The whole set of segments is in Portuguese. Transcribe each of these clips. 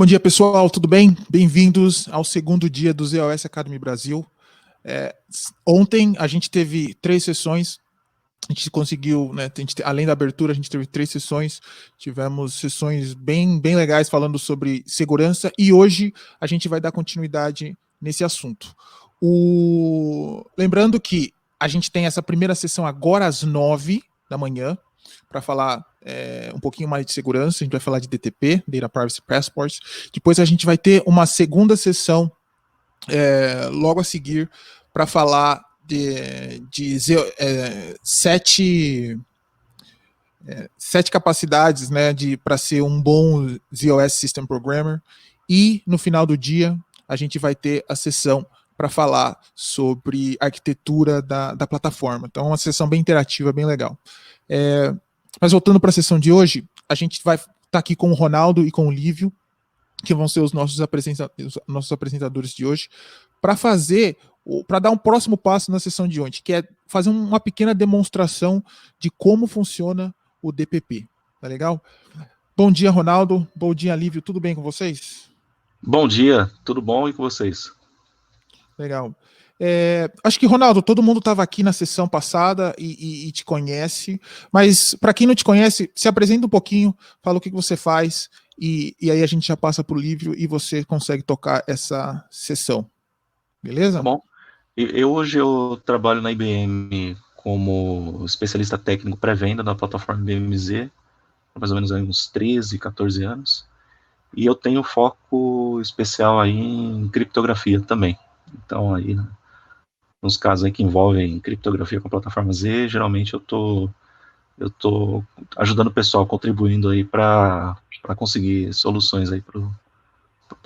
Bom dia, pessoal, tudo bem? Bem-vindos ao segundo dia do ZOS Academy Brasil. Ontem a gente teve 3 sessões, a gente conseguiu, né, além da abertura, a gente teve 3 sessões, tivemos sessões bem legais falando sobre segurança e hoje a gente vai dar continuidade nesse assunto. Lembrando que a gente tem essa primeira sessão agora às 9 da manhã, para falar um pouquinho mais de segurança. A gente vai falar de DTP, Data Privacy Passports. Depois a gente vai ter uma segunda logo a seguir para falar de 7 capacidades, né, para ser um bom ZOS System Programmer. E no final do dia a gente vai ter a sessão para falar sobre a arquitetura da plataforma. Então é uma sessão bem interativa, bem legal. Mas voltando para a sessão de hoje, a gente vai estar aqui com o Ronaldo e com o Lívio, que vão ser os nossos apresentadores de hoje, para dar um próximo passo na sessão de hoje, que é fazer uma pequena demonstração de como funciona o DPP. Tá legal? Bom dia, Ronaldo. Bom dia, Lívio. Tudo bem com vocês? Bom dia, tudo bom e com vocês? Legal. Acho que, Ronaldo, todo mundo estava aqui na sessão passada e te conhece, mas para quem não te conhece, se apresenta um pouquinho, fala o que você faz e aí a gente já passa para o Lívio e você consegue tocar essa sessão. Beleza? Tá bom. Hoje eu trabalho na IBM como especialista técnico pré-venda da plataforma IBM-Z, há mais ou menos uns 13, 14 anos, e eu tenho foco especial aí em criptografia também. Então aí, nos casos aí que envolvem criptografia com a plataforma Z, geralmente eu tô ajudando o pessoal, contribuindo aí para conseguir soluções aí para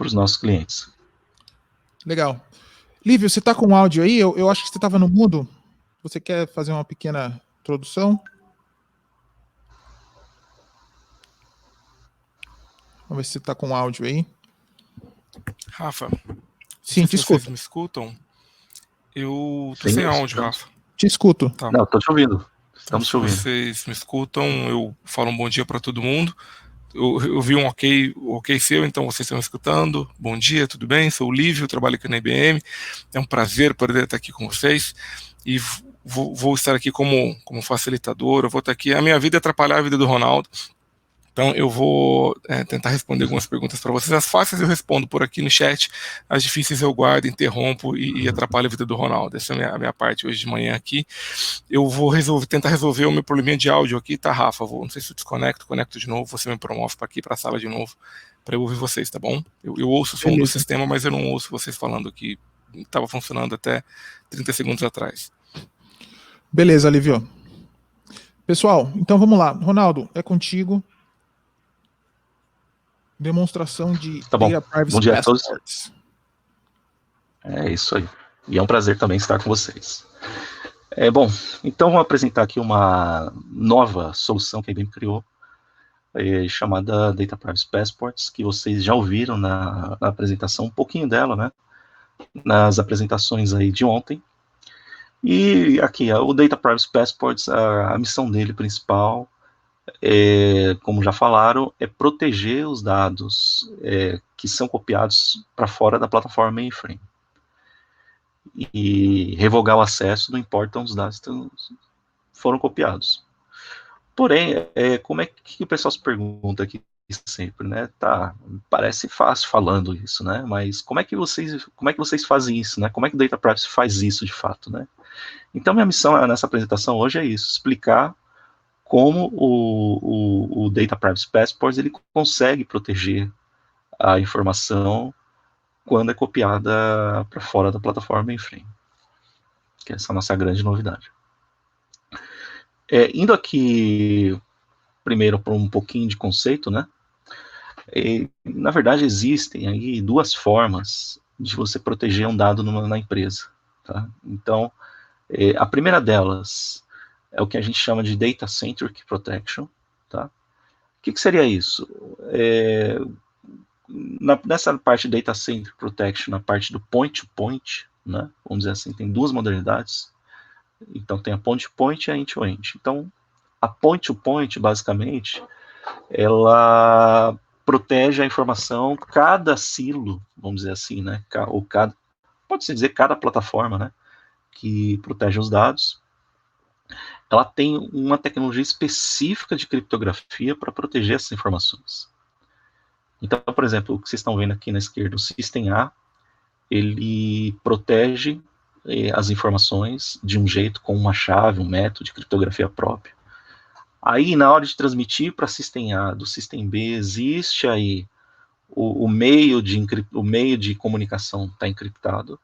os nossos clientes. Legal. Lívio, você está com o áudio aí? Eu acho que você estava no mudo. Você quer fazer uma pequena introdução? Vamos ver se você está com o áudio aí. Rafa, sim, te escuto. Vocês me escutam? Eu tô sem áudio, Rafa. Te escuto. Tá. Não, tô te ouvindo. Estamos te ouvindo. Se vocês me escutam, eu falo um bom dia para todo mundo. Eu vi um ok seu, então vocês estão me escutando. Bom dia, tudo bem? Sou o Lívio, trabalho aqui na IBM. É um prazer poder estar aqui com vocês. E vou estar aqui como facilitador. Eu vou estar aqui. A minha vida é atrapalhar a vida do Ronaldo. Então eu vou tentar responder algumas perguntas para vocês. As fáceis eu respondo por aqui no chat, as difíceis eu guardo, interrompo e atrapalho a vida do Ronaldo. Essa é a minha parte hoje de manhã aqui. Eu vou tentar resolver o meu probleminha de áudio aqui, tá, Rafa? Não sei se eu conecto de novo, você me promove para aqui, para a sala de novo, para eu ouvir vocês, tá bom? Eu ouço o som do sistema, mas eu não ouço vocês falando que estava funcionando até 30 segundos atrás. Beleza, Lívio. Pessoal, então vamos lá. Ronaldo, é contigo. Demonstração de Data Privacy Passports. É isso aí. E é um prazer também estar com vocês. Bom, então vou apresentar aqui uma nova solução que a IBM criou, chamada Data Privacy Passports, que vocês já ouviram na apresentação, um pouquinho dela, né? Nas apresentações aí de ontem. E aqui, o Data Privacy Passports, a missão dele principal, como já falaram, é proteger os dados que são copiados para fora da plataforma mainframe. E revogar o acesso, não importa os dados que foram copiados. Porém, como é que o pessoal se pergunta aqui sempre, né? Tá, parece fácil falando isso, né? Mas como é que vocês fazem isso, né? Como é que o Data Privacy faz isso de fato, né? Então, minha missão nessa apresentação hoje é isso, explicar como o Data Privacy Passport ele consegue proteger a informação quando é copiada para fora da plataforma mainframe, que essa é a nossa grande novidade. Indo aqui primeiro para um pouquinho de conceito, né? Na verdade, existem aí 2 formas de você proteger um dado na empresa, tá? Então, a primeira delas é o que a gente chama de Data Centric Protection, tá? O que seria isso? Nessa parte de Data Centric Protection, na parte do point-to-point, né? Vamos dizer assim, tem 2 modalidades. Então, tem a point-to-point e a end-to-end. Então, a point-to-point, basicamente, ela protege a informação, cada silo, vamos dizer assim, né, ou pode-se dizer cada plataforma, né, que protege os dados, ela tem uma tecnologia específica de criptografia para proteger essas informações. Então, por exemplo, o que vocês estão vendo aqui na esquerda, o System A, ele protege as informações de um jeito, com uma chave, um método de criptografia próprio. Aí, na hora de transmitir para System A do System B, existe aí o meio de comunicação está encriptado,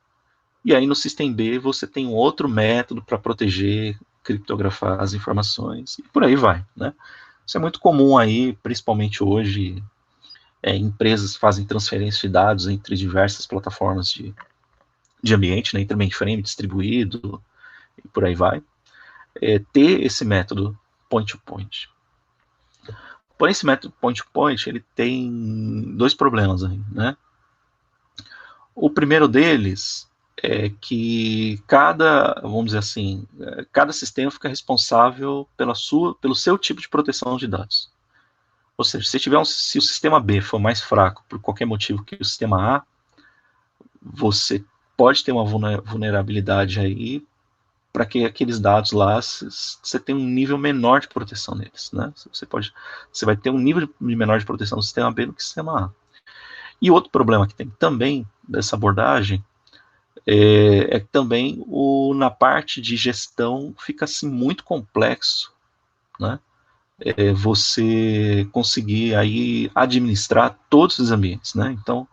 e aí no System B você tem um outro método para proteger, criptografar as informações, e por aí vai, né? Isso é muito comum aí, principalmente hoje, empresas fazem transferência de dados entre diversas plataformas de ambiente, né, entre mainframe, distribuído, e por aí vai, ter esse método point-to-point. Porém, esse método point-to-point, ele tem dois problemas aí, né? O primeiro deles é que vamos dizer assim, cada sistema fica responsável pelo seu tipo de proteção de dados. Ou seja, se o sistema B for mais fraco por qualquer motivo que o sistema A, você pode ter uma vulnerabilidade aí para que aqueles dados lá, você tenha um nível menor de proteção neles, né? Você vai ter um nível menor de proteção do sistema B do que o sistema A. E outro problema que tem também dessa abordagem é que também na parte de gestão fica assim muito complexo, né? Você conseguir aí administrar todos os ambientes, né? Então,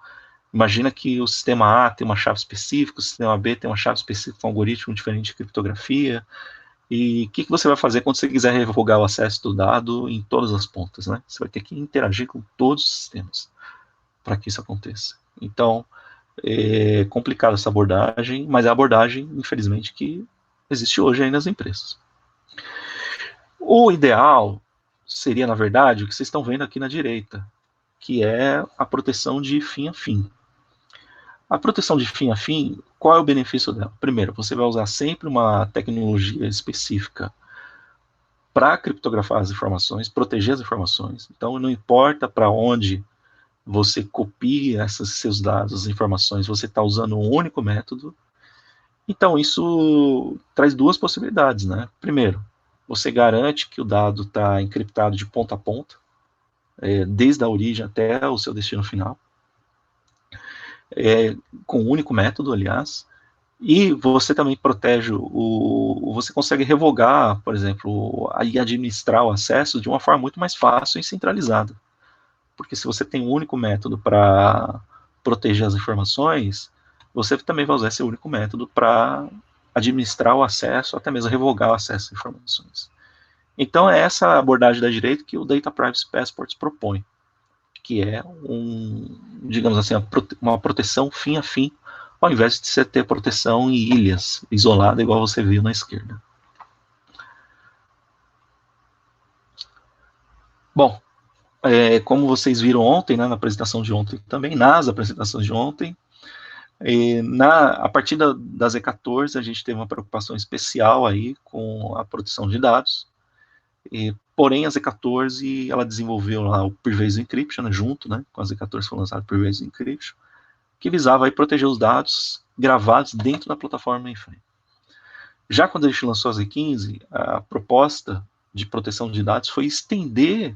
imagina que o sistema A tem uma chave específica, o sistema B tem uma chave específica, um algoritmo diferente de criptografia, e o que você vai fazer quando você quiser revogar o acesso do dado em todas as pontas, né? Você vai ter que interagir com todos os sistemas para que isso aconteça. Então, é complicada essa abordagem, mas é a abordagem, infelizmente, que existe hoje aí nas empresas. O ideal seria, na verdade, o que vocês estão vendo aqui na direita, que é a proteção de fim a fim. A proteção de fim a fim, qual é o benefício dela? Primeiro, você vai usar sempre uma tecnologia específica para criptografar as informações, proteger as informações. Então, não importa para onde você copia seus dados, as informações, você está usando um único método. Então, isso traz duas possibilidades, né? Primeiro, você garante que o dado está encriptado de ponta a ponta, desde a origem até o seu destino final, com um único método, aliás, e você também protege, você consegue revogar, por exemplo, e administrar o acesso de uma forma muito mais fácil e centralizada. Porque se você tem um único método para proteger as informações, você também vai usar esse único método para administrar o acesso, até mesmo revogar o acesso às informações. Então, é essa abordagem da direita que o Data Privacy Passports propõe, que é digamos assim, uma proteção fim a fim, ao invés de você ter proteção em ilhas, isolada, igual você viu na esquerda. Bom, como vocês viram ontem, né, na apresentação de ontem também, nas apresentações de ontem, a partir da Z14 a gente teve uma preocupação especial aí com a proteção de dados, porém a Z14 ela desenvolveu lá o Pervasive Encryption, né, junto, né, com a Z14 foi lançado o Pervasive Encryption, que visava aí proteger os dados gravados dentro da plataforma mainframe. Já quando a gente lançou a Z15, a proposta de proteção de dados foi estender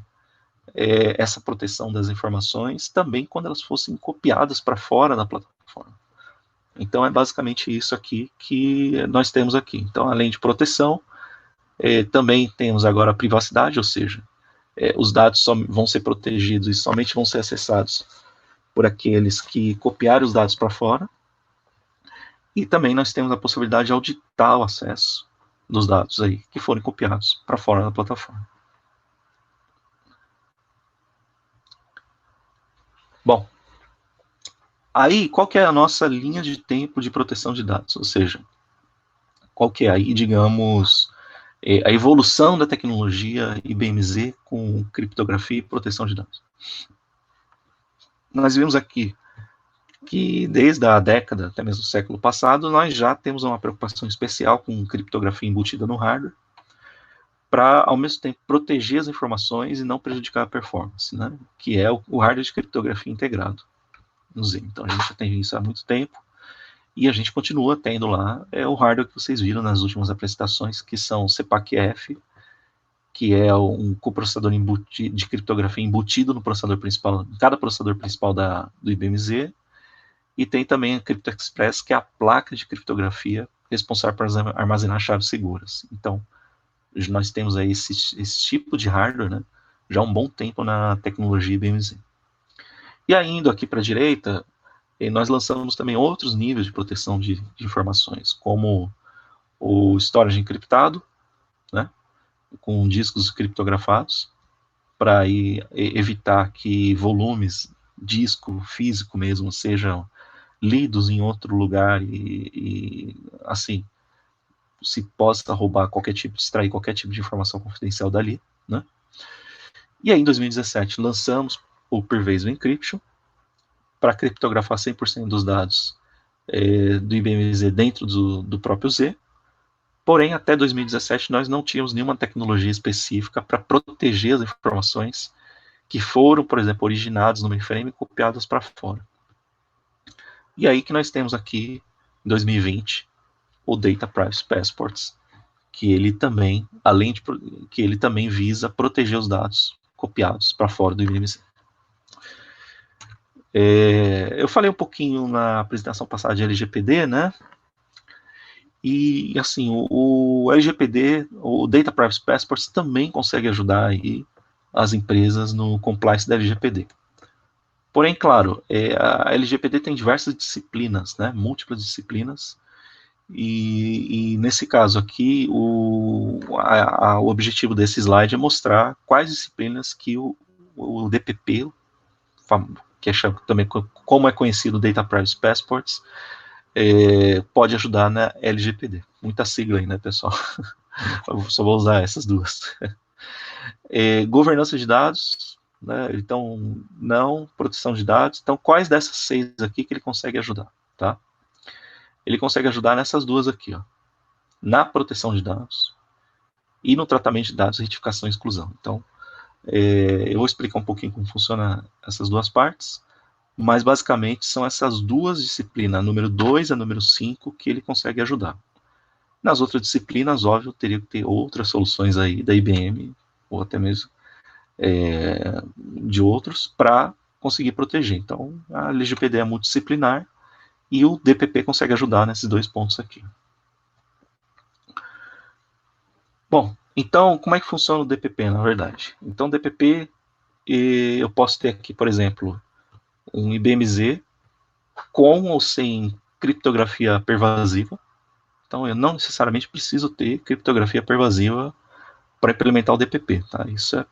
essa proteção das informações também quando elas fossem copiadas para fora da plataforma. Então é basicamente isso aqui que nós temos aqui. Então, além de proteção, também temos agora a privacidade, ou seja, os dados só vão ser protegidos e somente vão ser acessados por aqueles que copiarem os dados para fora. E também nós temos a possibilidade de auditar o acesso dos dados aí que forem copiados para fora da plataforma. Bom, aí qual que é a nossa linha de tempo de proteção de dados? Ou seja, qual que é aí, digamos, a evolução da tecnologia IBM-Z com criptografia e proteção de dados? Nós vimos aqui que desde a década, até mesmo o século passado, nós já temos uma preocupação especial com criptografia embutida no hardware. para, ao mesmo tempo, proteger as informações e não prejudicar a performance, né? Que é o hardware de criptografia integrado no Z. Então, a gente já tem isso há muito tempo, e a gente continua tendo lá o hardware que vocês viram nas últimas apresentações, que são o CPAC-F, que é um coprocessador de criptografia embutido no processador principal, em cada processador principal do IBM Z, e tem também a CryptoExpress, que é a placa de criptografia responsável por armazenar chaves seguras. Então, nós temos aí esse tipo de hardware, né, já há um bom tempo na tecnologia IBM Z. E aí, indo aqui para a direita, nós lançamos também outros níveis de proteção de informações, como o storage encriptado, né, com discos criptografados, para evitar que volumes, disco físico mesmo, sejam lidos em outro lugar e assim, se possa roubar extrair qualquer tipo de informação confidencial dali, né? E aí, em 2017, lançamos o Pervasive Encryption, para criptografar 100% dos dados do IBM Z dentro do próprio Z. Porém, até 2017, nós não tínhamos nenhuma tecnologia específica para proteger as informações que foram, por exemplo, originadas no mainframe e copiadas para fora. E aí que nós temos aqui, em 2020, o Data Privacy Passports, que ele também, que ele também visa proteger os dados copiados para fora do IBM Z. Eu falei um pouquinho na apresentação passada de LGPD, né? E, assim, o LGPD, o Data Privacy Passports, também consegue ajudar aí as empresas no compliance da LGPD. Porém, claro, a LGPD tem diversas disciplinas, né? Múltiplas disciplinas. E nesse caso aqui, o objetivo desse slide é mostrar quais disciplinas que o DPP, que é também como é conhecido o Data Privacy Passports, pode ajudar na LGPD. Muita sigla aí, né, pessoal? Eu só vou usar essas duas. Governança de dados, né? Então, não, proteção de dados. Então, quais dessas 6 aqui que ele consegue ajudar, tá? Ele consegue ajudar nessas duas aqui, ó, na proteção de dados e no tratamento de dados, retificação e exclusão. Então, eu vou explicar um pouquinho como funciona essas duas partes, mas basicamente são essas duas disciplinas, a número 2 e a número 5, que ele consegue ajudar. Nas outras disciplinas, óbvio, teria que ter outras soluções aí da IBM, ou até mesmo de outros, para conseguir proteger. Então, a LGPD é multidisciplinar e o DPP consegue ajudar nesses 2 pontos aqui. Bom, então, como é que funciona o DPP, na verdade? Então, o DPP, eu posso ter aqui, por exemplo, um IBM Z com ou sem criptografia pervasiva. Então, eu não necessariamente preciso ter criptografia pervasiva para implementar o DPP, tá? Isso é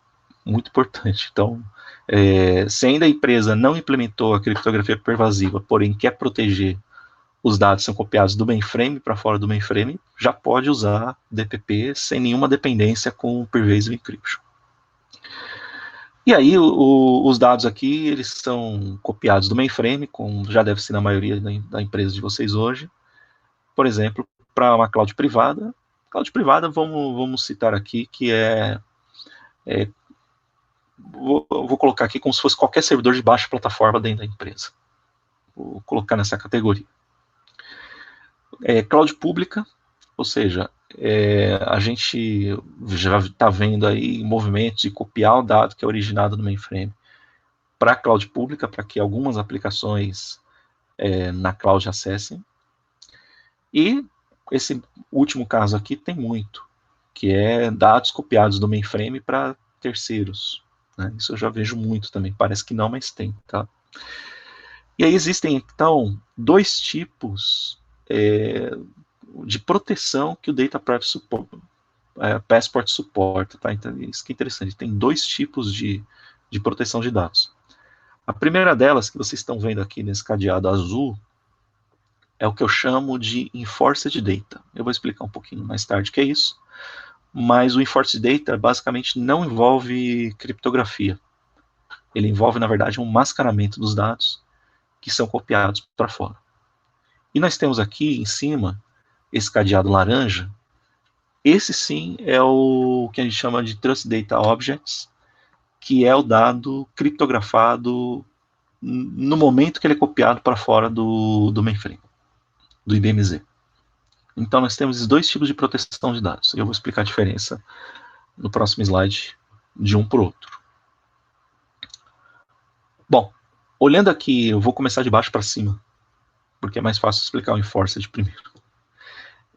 muito importante. Então, se ainda a empresa não implementou a criptografia pervasiva, porém quer proteger os dados são copiados do mainframe para fora do mainframe, já pode usar DPP sem nenhuma dependência com o Pervasive Encryption. E aí, os dados aqui, eles são copiados do mainframe, como já deve ser na maioria da empresa de vocês hoje. Por exemplo, para uma cloud privada. Cloud privada, vamos citar aqui, que vou colocar aqui como se fosse qualquer servidor de baixa plataforma dentro da empresa. Vou colocar nessa categoria. Cloud pública, ou seja, a gente já está vendo aí movimentos de copiar o dado que é originado no mainframe para a cloud pública, para que algumas aplicações na cloud acessem. E esse último caso aqui tem muito, que é dados copiados do mainframe para terceiros, né? Isso eu já vejo muito também, parece que não, mas tem, tá? E aí existem, então, 2 tipos de proteção que o Data Privacy Passport suporta, tá? Então, isso que é interessante, tem 2 tipos de proteção de dados. A primeira delas, que vocês estão vendo aqui nesse cadeado azul, é o que eu chamo de Enforced Data. Eu vou explicar um pouquinho mais tarde o que é isso, mas o Enforced Data basicamente não envolve criptografia. Ele envolve, na verdade, um mascaramento dos dados que são copiados para fora. E nós temos aqui em cima esse cadeado laranja, Esse sim é o que a gente chama de Trust Data Objects, que é o dado criptografado no momento que ele é copiado para fora do mainframe, do IBM-Z. Então nós temos esses dois tipos de proteção de dados. Eu vou explicar a diferença no próximo slide de um para o outro. Bom, olhando aqui, eu vou começar de baixo para cima, porque é mais fácil explicar o Enforced primeiro.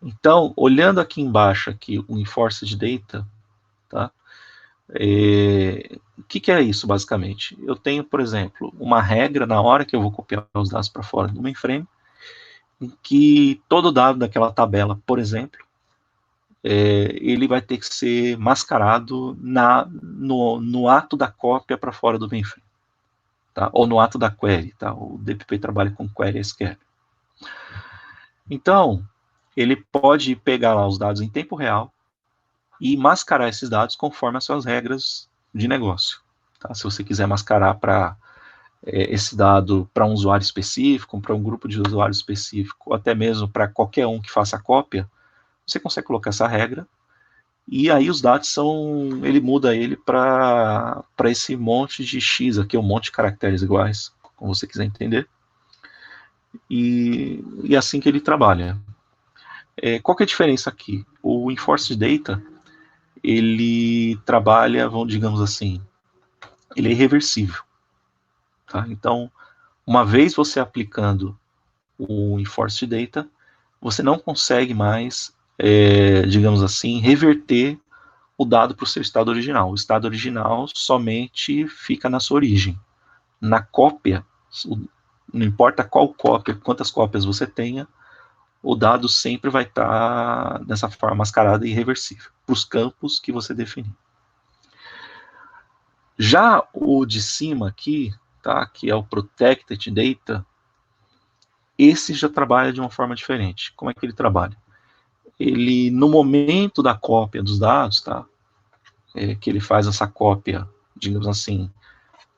Então, olhando aqui embaixo, aqui, o Enforced Data, tá? O que é isso, basicamente? Eu tenho, por exemplo, uma regra na hora que eu vou copiar os dados para fora do mainframe, em que todo dado daquela tabela, por exemplo, ele vai ter que ser mascarado no ato da cópia para fora do mainframe, tá? Ou no ato da query, tá? O DPP trabalha com query SQL. Então, ele pode pegar lá os dados em tempo real e mascarar esses dados conforme as suas regras de negócio. Tá? Se você quiser mascarar para esse dado para um usuário específico, para um grupo de usuários específico, ou até mesmo para qualquer um que faça a cópia, você consegue colocar essa regra, e aí os dados ele muda ele para esse monte de X aqui, um monte de caracteres iguais, como você quiser entender, e assim que ele trabalha. Qual que é a diferença aqui? O Enforced Data, ele trabalha, digamos assim, ele é irreversível. Tá? Então, uma vez você aplicando o Enforced Data, você não consegue mais, digamos assim, reverter o dado para o seu estado original. O estado original somente fica na sua origem. Na cópia, não importa qual cópia, quantas cópias você tenha, o dado sempre vai estar dessa forma mascarada e irreversível, para os campos que você definir. Já o de cima aqui, tá, que é o Protected Data, esse já trabalha de uma forma diferente. Como é que ele trabalha? Ele, no momento da cópia dos dados, tá, que ele faz essa cópia, digamos assim,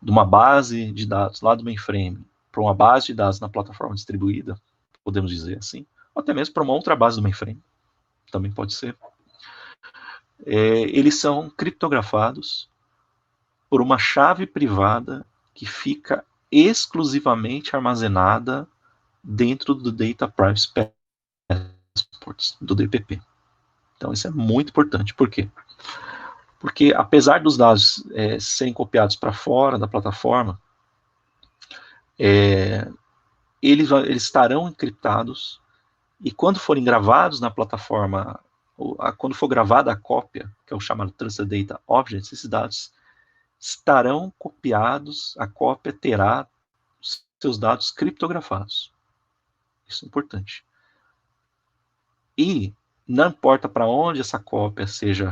de uma base de dados lá do mainframe para uma base de dados na plataforma distribuída, podemos dizer assim, ou até mesmo para uma outra base do mainframe, também pode ser. Eles são criptografados por uma chave privada que fica exclusivamente armazenada dentro do Data Privacy Passports, do DPP. Então isso é muito importante. Por quê? Porque apesar dos dados serem copiados para fora da plataforma, eles estarão encriptados, e quando forem gravados na plataforma, quando for gravada a cópia, que é o chamado Trusted Data Objects, esses dados estarão copiados, a cópia terá seus dados criptografados. Isso é importante. E não importa para onde essa cópia seja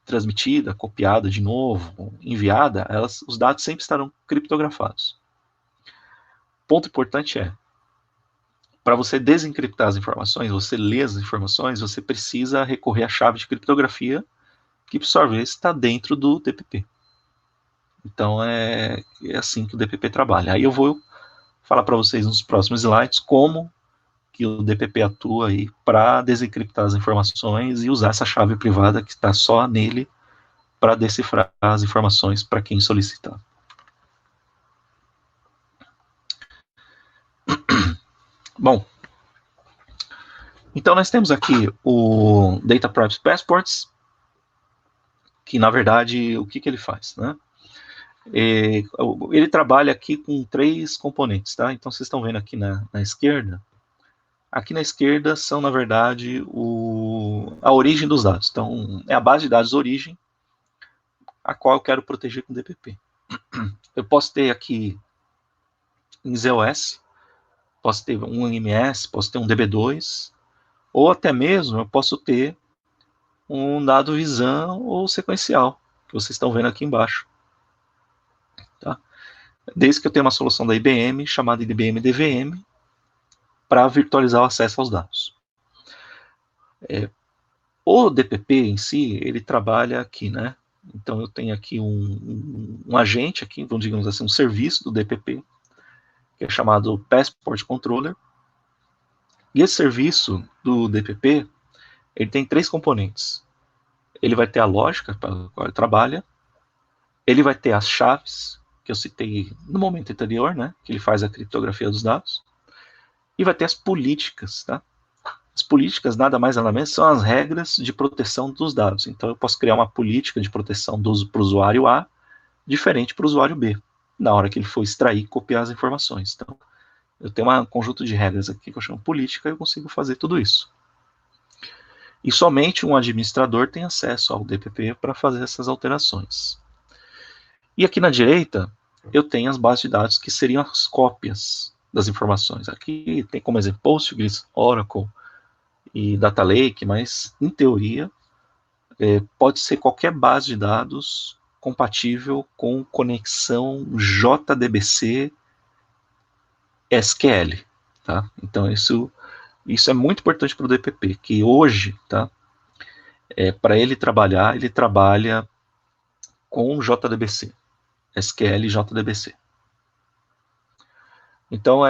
transmitida, copiada de novo, enviada, os dados sempre estarão criptografados. Ponto importante para você desencriptar as informações, você ler as informações, você precisa recorrer à chave de criptografia, que por sua vez está dentro do DPP. Então é assim que o DPP trabalha. Aí eu vou falar para vocês nos próximos slides como que o DPP atua aí para desencriptar as informações e usar essa chave privada que está só nele para decifrar as informações para quem solicitar. Bom, então nós temos aqui o Data Privacy Passports, que na verdade, o que ele faz, né? Ele trabalha aqui com 3 componentes, tá? Então vocês estão vendo aqui na esquerda. Aqui na esquerda são, na verdade, a origem dos dados. Então, é a base de dados origem, a qual eu quero proteger com o DPP. Eu posso ter aqui em ZOS, posso ter um MS, posso ter um DB2, ou até mesmo eu posso ter um dado VISAM ou sequencial, que vocês estão vendo aqui embaixo. Tá? Desde que eu tenha uma solução da IBM, chamada IBM DVM, para virtualizar o acesso aos dados. O DPP em si, ele trabalha aqui, né? Então eu tenho aqui um agente, aqui, então, digamos assim, um serviço do DPP, que é chamado Passport Controller, E esse serviço do DPP, ele tem 3 componentes. Ele vai ter a lógica para a qual ele trabalha, ele vai ter as chaves, que eu citei no momento anterior, né, que ele faz a criptografia dos dados, e vai ter as políticas, tá? As políticas, nada mais nada menos, são as regras de proteção dos dados. Então, eu posso criar uma política de proteção para o usuário A, diferente para o usuário B, na hora que ele for extrair e copiar as informações. Então, eu tenho um conjunto de regras aqui que eu chamo política, e eu consigo fazer tudo isso. E somente um administrador tem acesso ao DPP para fazer essas alterações. E aqui na direita, eu tenho as bases de dados que seriam as cópias das informações. Aqui tem como exemplo Postgres, Oracle e Data Lake, mas em teoria pode ser qualquer base de dados compatível com conexão JDBC SQL. Tá? Então isso é muito importante para o DPP, que hoje, tá, para ele trabalha com JDBC, SQL e JDBC. Então,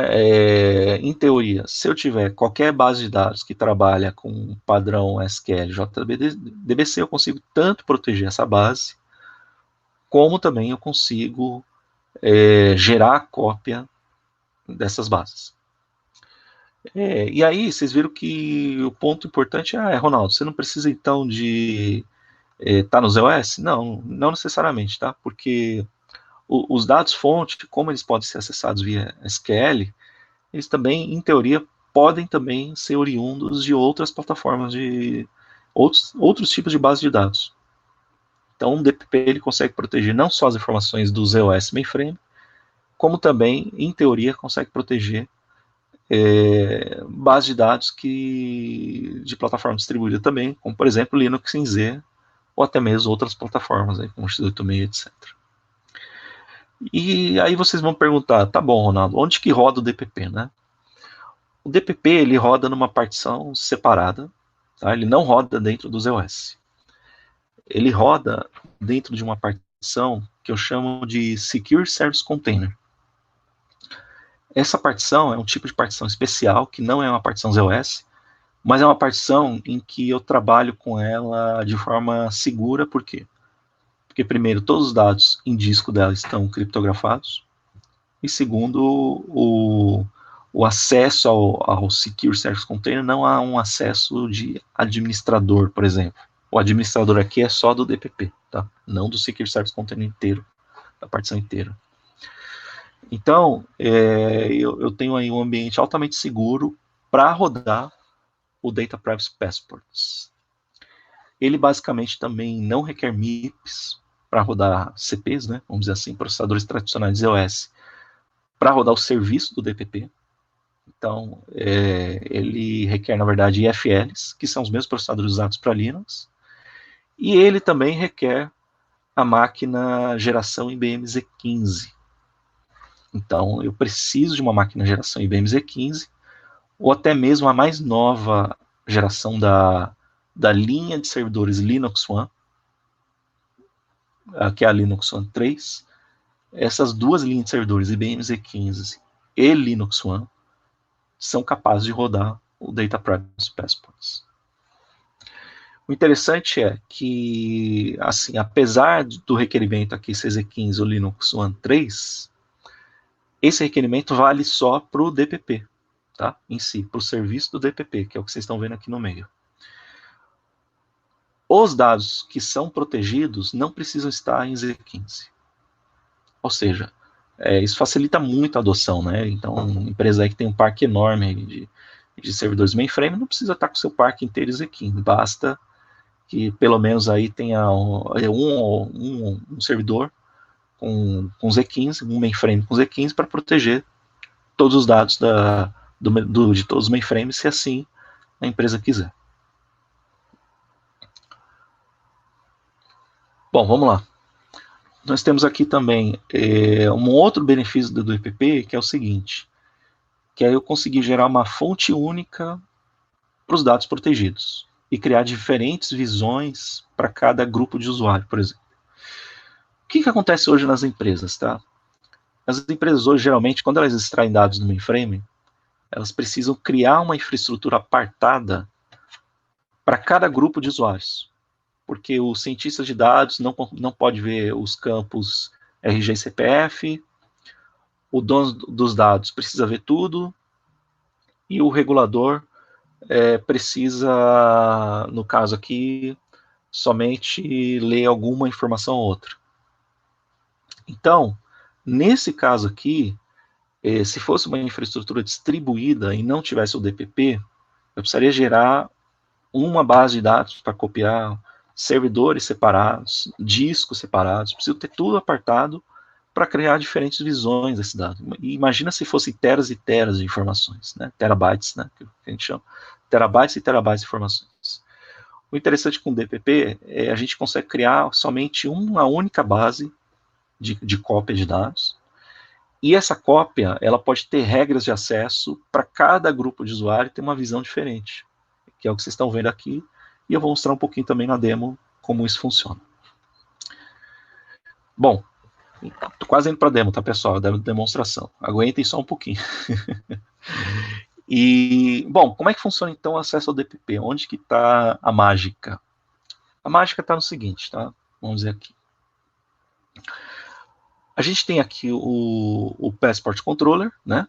em teoria, se eu tiver qualquer base de dados que trabalha com padrão SQL e JDBC, eu consigo tanto proteger essa base, como também eu consigo gerar a cópia dessas bases. E aí, vocês viram que o ponto importante Ronaldo, você não precisa então de estar no ZOS? Não necessariamente, tá? Porque os dados fonte, como eles podem ser acessados via SQL, eles também, em teoria, podem também ser oriundos de outras plataformas, de outros tipos de bases de dados. Então, o DPP ele consegue proteger não só as informações do ZOS mainframe, como também, em teoria, consegue proteger bases de dados de plataforma distribuída também, como, por exemplo, Linux em Z, ou até mesmo outras plataformas, aí, como x86, etc. E aí vocês vão perguntar, tá bom, Ronaldo, onde que roda o DPP, né? O DPP, ele roda numa partição separada, tá? Ele não roda dentro do ZOS. Ele roda dentro de uma partição que eu chamo de Secure Service Container. Essa partição é um tipo de partição especial, que não é uma partição ZOS, mas é uma partição em que eu trabalho com ela de forma segura, por quê? Porque, primeiro, todos os dados em disco dela estão criptografados, e segundo, o acesso ao Secure Service Container não há um acesso de administrador, por exemplo. O administrador aqui é só do DPP, tá? Não do Secure Service Container inteiro, da partição inteira. Então, eu tenho aí um ambiente altamente seguro para rodar o Data Privacy Passports. Ele basicamente também não requer MIPS para rodar CPs, né, vamos dizer assim, processadores tradicionais de ZOS, para rodar o serviço do DPP. Então, ele requer, na verdade, IFLs, que são os mesmos processadores usados para Linux, e ele também requer a máquina geração IBM Z15. Então, eu preciso de uma máquina geração IBM Z15, ou até mesmo a mais nova geração da linha de servidores Linux One, que é a Linux One 3. Essas duas linhas de servidores, IBM Z15 e Linux One, são capazes de rodar o Data Privacy Passports. O interessante é que, assim, apesar do requerimento aqui ser Z15 ou Linux One 3, esse requerimento vale só para o DPP, tá? Em si, para o serviço do DPP, que é o que vocês estão vendo aqui no meio. Os dados que são protegidos não precisam estar em Z15. Ou seja, isso facilita muito a adoção, né? Então, uma empresa aí que tem um parque enorme de servidores mainframe não precisa estar com o seu parque inteiro em Z15. Basta que pelo menos aí tenha um servidor com Z15, um mainframe com Z15 para proteger todos os dados de todos os mainframes, se assim a empresa quiser. Bom, vamos lá. Nós temos aqui também um outro benefício do DPP, que é o seguinte, que é eu conseguir gerar uma fonte única para os dados protegidos e criar diferentes visões para cada grupo de usuário, por exemplo. O que acontece hoje nas empresas, tá? As empresas hoje, geralmente, quando elas extraem dados do mainframe, elas precisam criar uma infraestrutura apartada para cada grupo de usuários, porque o cientista de dados não pode ver os campos RG e CPF, o dono dos dados precisa ver tudo, e o regulador precisa, no caso aqui, somente ler alguma informação ou outra. Então, nesse caso aqui, se fosse uma infraestrutura distribuída e não tivesse o DPP, eu precisaria gerar uma base de dados para copiar servidores separados, discos separados, preciso ter tudo apartado para criar diferentes visões desse dado. E imagina se fosse teras e teras de informações, né? Terabytes, né? Que a gente chama. Terabytes e terabytes de informações. O interessante com o DPP é a gente consegue criar somente uma única base de cópia de dados, e essa cópia ela pode ter regras de acesso para cada grupo de usuário ter uma visão diferente, que é o que vocês estão vendo aqui, e eu vou mostrar um pouquinho também na demo como isso funciona. Bom, tô quase indo para a demo, tá, pessoal? Demonstração. Aguentem só um pouquinho. E, bom, como é que funciona então o acesso ao DPP? Onde que está a mágica? A mágica está no seguinte, tá? Vamos ver aqui. A gente tem aqui o Passport Controller, né?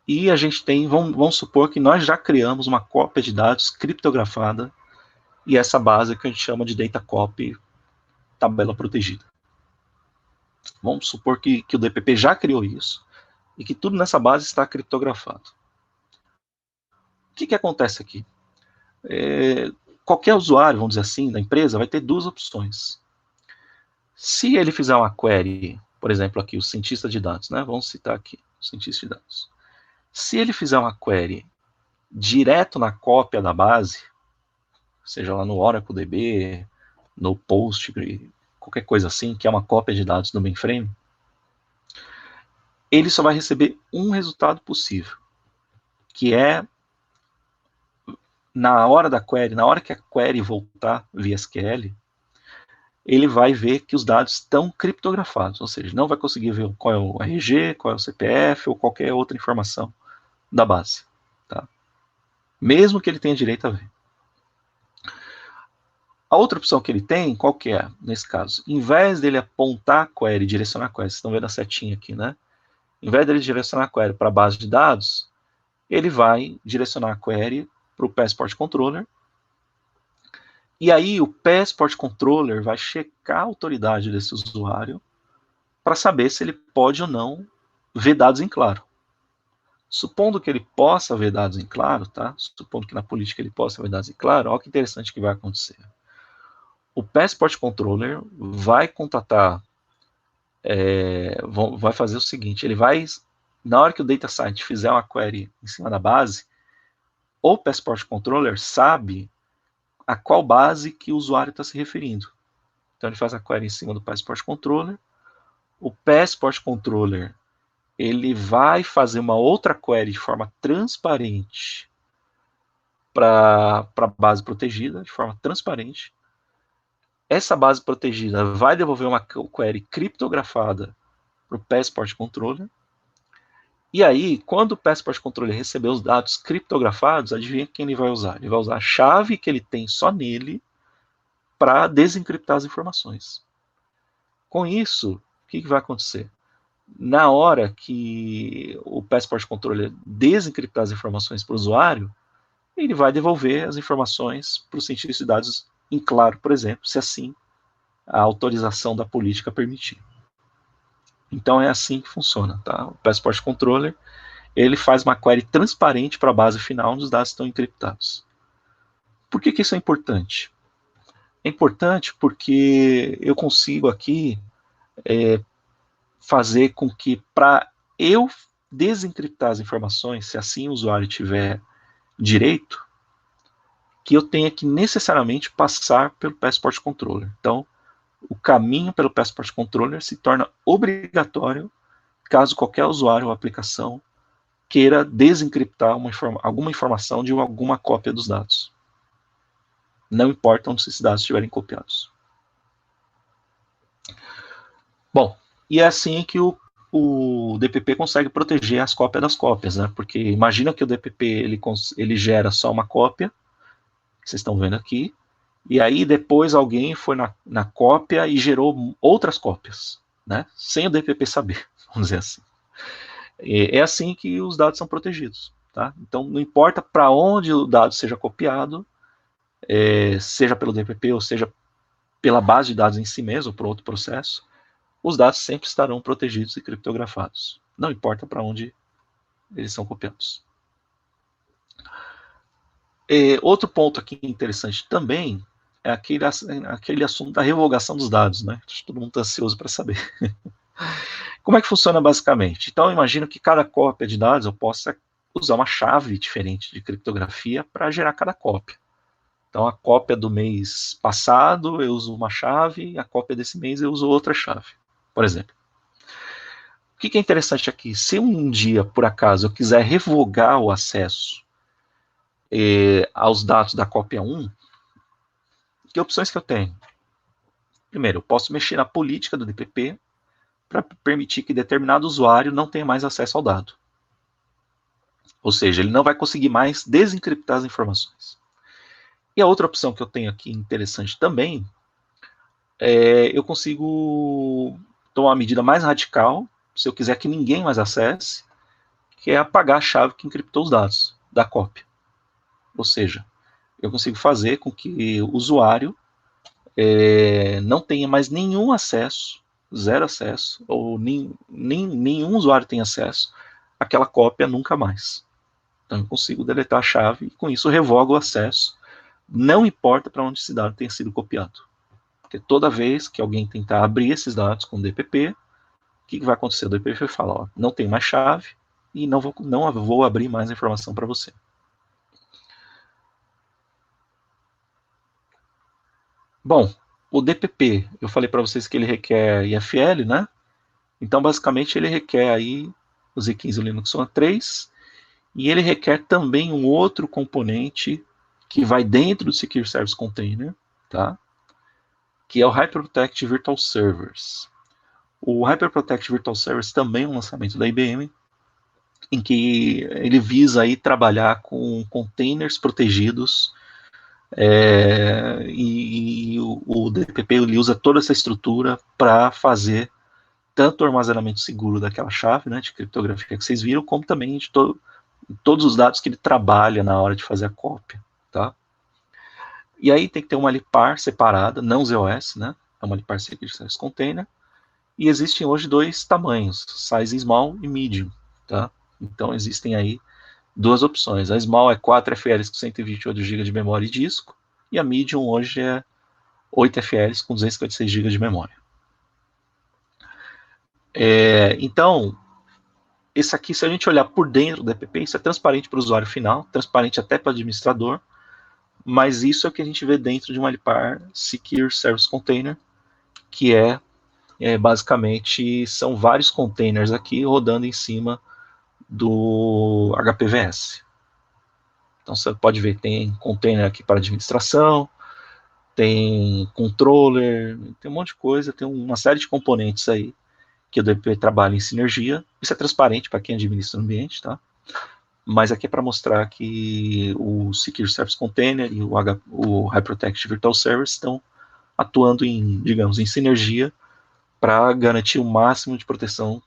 E a gente tem, vamos supor que nós já criamos uma cópia de dados criptografada, e essa base que a gente chama de Data Copy, tabela protegida. Vamos supor que o DPP já criou isso, e que tudo nessa base está criptografado. O que acontece aqui? Qualquer usuário, vamos dizer assim, da empresa, vai ter duas opções. Se ele fizer uma query, por exemplo, aqui, o cientista de dados, né? Vamos citar aqui, o cientista de dados. Se ele fizer uma query direto na cópia da base, seja lá no Oracle DB, no Postgre, qualquer coisa assim, que é uma cópia de dados do mainframe, ele só vai receber um resultado possível, que é na hora da query, na hora que a query voltar via SQL, ele vai ver que os dados estão criptografados, ou seja, não vai conseguir ver qual é o RG, qual é o CPF ou qualquer outra informação da base, tá? Mesmo que ele tenha direito a ver. A outra opção que ele tem, qual que é, nesse caso? Em vez dele apontar a query, direcionar a query, vocês estão vendo a setinha aqui, né? Em vez dele direcionar a query para a base de dados, ele vai direcionar a query para o Passport Controller, e aí o Passport Controller vai checar a autoridade desse usuário para saber se ele pode ou não ver dados em claro. Supondo que ele possa ver dados em claro, tá? Supondo que na política ele possa ver dados em claro, olha que interessante que vai acontecer. O Passport Controller vai contatar, vai fazer o seguinte, ele vai, na hora que o Data Scientist fizer uma query em cima da base, o Passport Controller sabe a qual base que o usuário está se referindo. Então ele faz a query em cima do Passport Controller, o Passport Controller ele vai fazer uma outra query de forma transparente para a base protegida, de forma transparente. Essa base protegida vai devolver uma query criptografada para o Passport Controller. E aí, quando o Passport Controller receber os dados criptografados, adivinha quem ele vai usar? Ele vai usar a chave que ele tem só nele para desencriptar as informações. Com isso, o que vai acontecer? Na hora que o Passport Controller desencriptar as informações para o usuário, ele vai devolver as informações para o cientista de dados em claro, por exemplo, se assim a autorização da política permitir. Então é assim que funciona, tá? O Passport Controller ele faz uma query transparente para a base final onde os dados estão encriptados. Por que isso é importante? É importante porque eu consigo aqui fazer com que, para eu desencriptar as informações, se assim o usuário tiver direito, que eu tenha que necessariamente passar pelo Passport Controller. Então, o caminho pelo Passport Controller se torna obrigatório caso qualquer usuário ou aplicação queira desencriptar alguma informação de alguma cópia dos dados. Não importa onde esses dados estiverem copiados. Bom, e é assim que o o DPP consegue proteger as cópias das cópias, né? Porque imagina que o DPP ele gera só uma cópia, que vocês estão vendo aqui, e aí depois alguém foi na cópia e gerou outras cópias, né? Sem o DPP saber, vamos dizer assim. É assim que os dados são protegidos, tá? Então não importa para onde o dado seja copiado, seja pelo DPP ou seja pela base de dados em si mesmo, ou por outro processo, os dados sempre estarão protegidos e criptografados. Não importa para onde eles são copiados. Outro ponto aqui interessante também é aquele assunto da revogação dos dados, né? Todo mundo está ansioso para saber. Como é que funciona basicamente? Então, eu imagino que cada cópia de dados eu possa usar uma chave diferente de criptografia para gerar cada cópia. Então, a cópia do mês passado eu uso uma chave, a cópia desse mês eu uso outra chave, por exemplo. O que é interessante aqui? Se um dia, por acaso, eu quiser revogar o acesso aos dados da cópia 1, que opções que eu tenho? Primeiro, eu posso mexer na política do DPP para permitir que determinado usuário não tenha mais acesso ao dado. Ou seja, ele não vai conseguir mais desencriptar as informações. E a outra opção que eu tenho aqui interessante também eu consigo tomar uma medida mais radical, se eu quiser que ninguém mais acesse, que é apagar a chave que encriptou os dados da cópia. Ou seja, eu consigo fazer com que o usuário não tenha mais nenhum acesso, zero acesso, ou nenhum usuário tem acesso àquela cópia nunca mais. Então eu consigo deletar a chave e com isso eu revogo o acesso, não importa para onde esse dado tenha sido copiado. Porque toda vez que alguém tentar abrir esses dados com o DPP, o que vai acontecer? O DPP fala, ó, não tem mais chave e não vou abrir mais informação para você. Bom, o DPP, eu falei para vocês que ele requer IFL, né? Então, basicamente, ele requer aí o Z15 Linux One 3 e ele requer também um outro componente que vai dentro do Secure Service Container, tá? Que é o HyperProtect Virtual Servers. O HyperProtect Virtual Servers também é um lançamento da IBM, em que ele visa aí trabalhar com containers protegidos, e o DPP ele usa toda essa estrutura para fazer tanto o armazenamento seguro daquela chave, né, de criptografia que vocês viram, como também de todos os dados que ele trabalha na hora de fazer a cópia, tá? E aí tem que ter uma LPAR separada, não ZOS, né? É uma LPAR Secure Service Container. E existem hoje dois tamanhos, size small e medium, tá? Então existem aí duas opções. A small é 4 FLs com 128 GB de memória e disco, e a medium hoje é 8 FLs com 256 GB de memória. Então, esse aqui, se a gente olhar por dentro do DPP, isso é transparente para o usuário final, transparente até para o administrador, mas isso é o que a gente vê dentro de uma LPAR Secure Service Container, que basicamente são vários containers aqui rodando em cima do HPVS. Então você pode ver, tem container aqui para administração, tem controller, tem um monte de coisa, tem uma série de componentes aí que o DPP trabalha em sinergia. Isso é transparente para quem administra o ambiente, tá? Mas aqui é para mostrar que o Secure Service Container e o HyperProtect Virtual Servers estão atuando digamos, em sinergia para garantir o máximo de proteção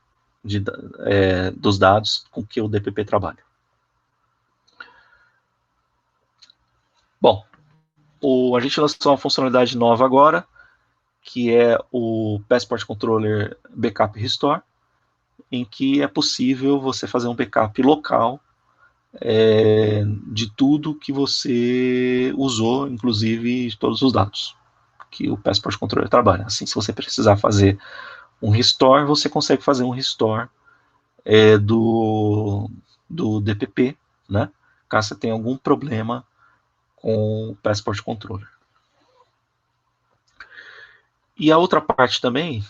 dos dados com que o DPP trabalha. Bom, a gente lançou uma funcionalidade nova agora, que é o Passport Controller Backup Restore, em que é possível você fazer um backup local de tudo que você usou, inclusive de todos os dados que o Passport Controller trabalha. Assim, se você precisar fazer um restore, você consegue fazer um restore do DPP, né? Caso você tenha algum problema com o Passport Controller. E a outra parte também,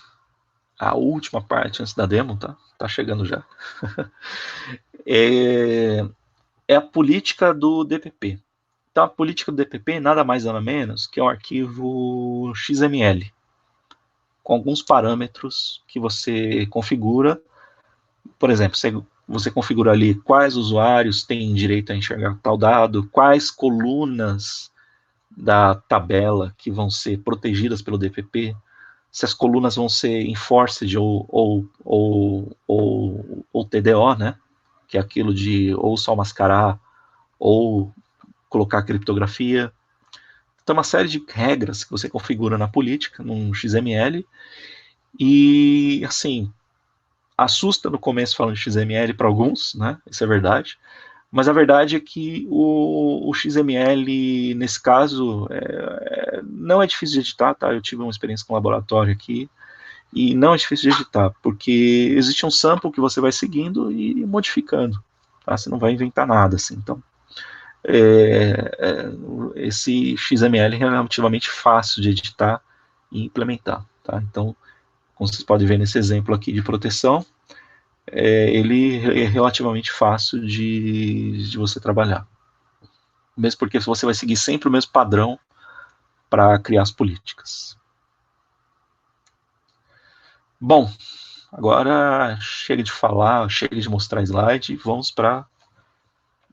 a última parte antes da demo, tá chegando já, é a política do DPP. Então, a política do DPP nada mais nada menos que é um arquivo XML, com alguns parâmetros que você configura por exemplo, você configura ali quais usuários têm direito a enxergar tal dado, quais colunas da tabela que vão ser protegidas pelo DPP, se as colunas vão ser enforced ou TDO, né? Que é aquilo de ou só mascarar ou colocar criptografia. Então, uma série de regras que você configura na política, num XML, e, assim, assusta no começo falando de XML para alguns, né? Isso é verdade. Mas a verdade é que o XML, nesse caso, não é difícil de editar, tá? Eu tive uma experiência com laboratório aqui, e não é difícil de editar, porque existe um sample que você vai seguindo e modificando, tá? Você não vai inventar nada, assim. Então, esse XML é relativamente fácil de editar e implementar, tá? Então, como vocês podem ver nesse exemplo aqui de proteção, ele é relativamente fácil de você trabalhar. Mesmo porque você vai seguir sempre o mesmo padrão para criar as políticas. Bom, agora chega de falar, chega de mostrar slide, vamos para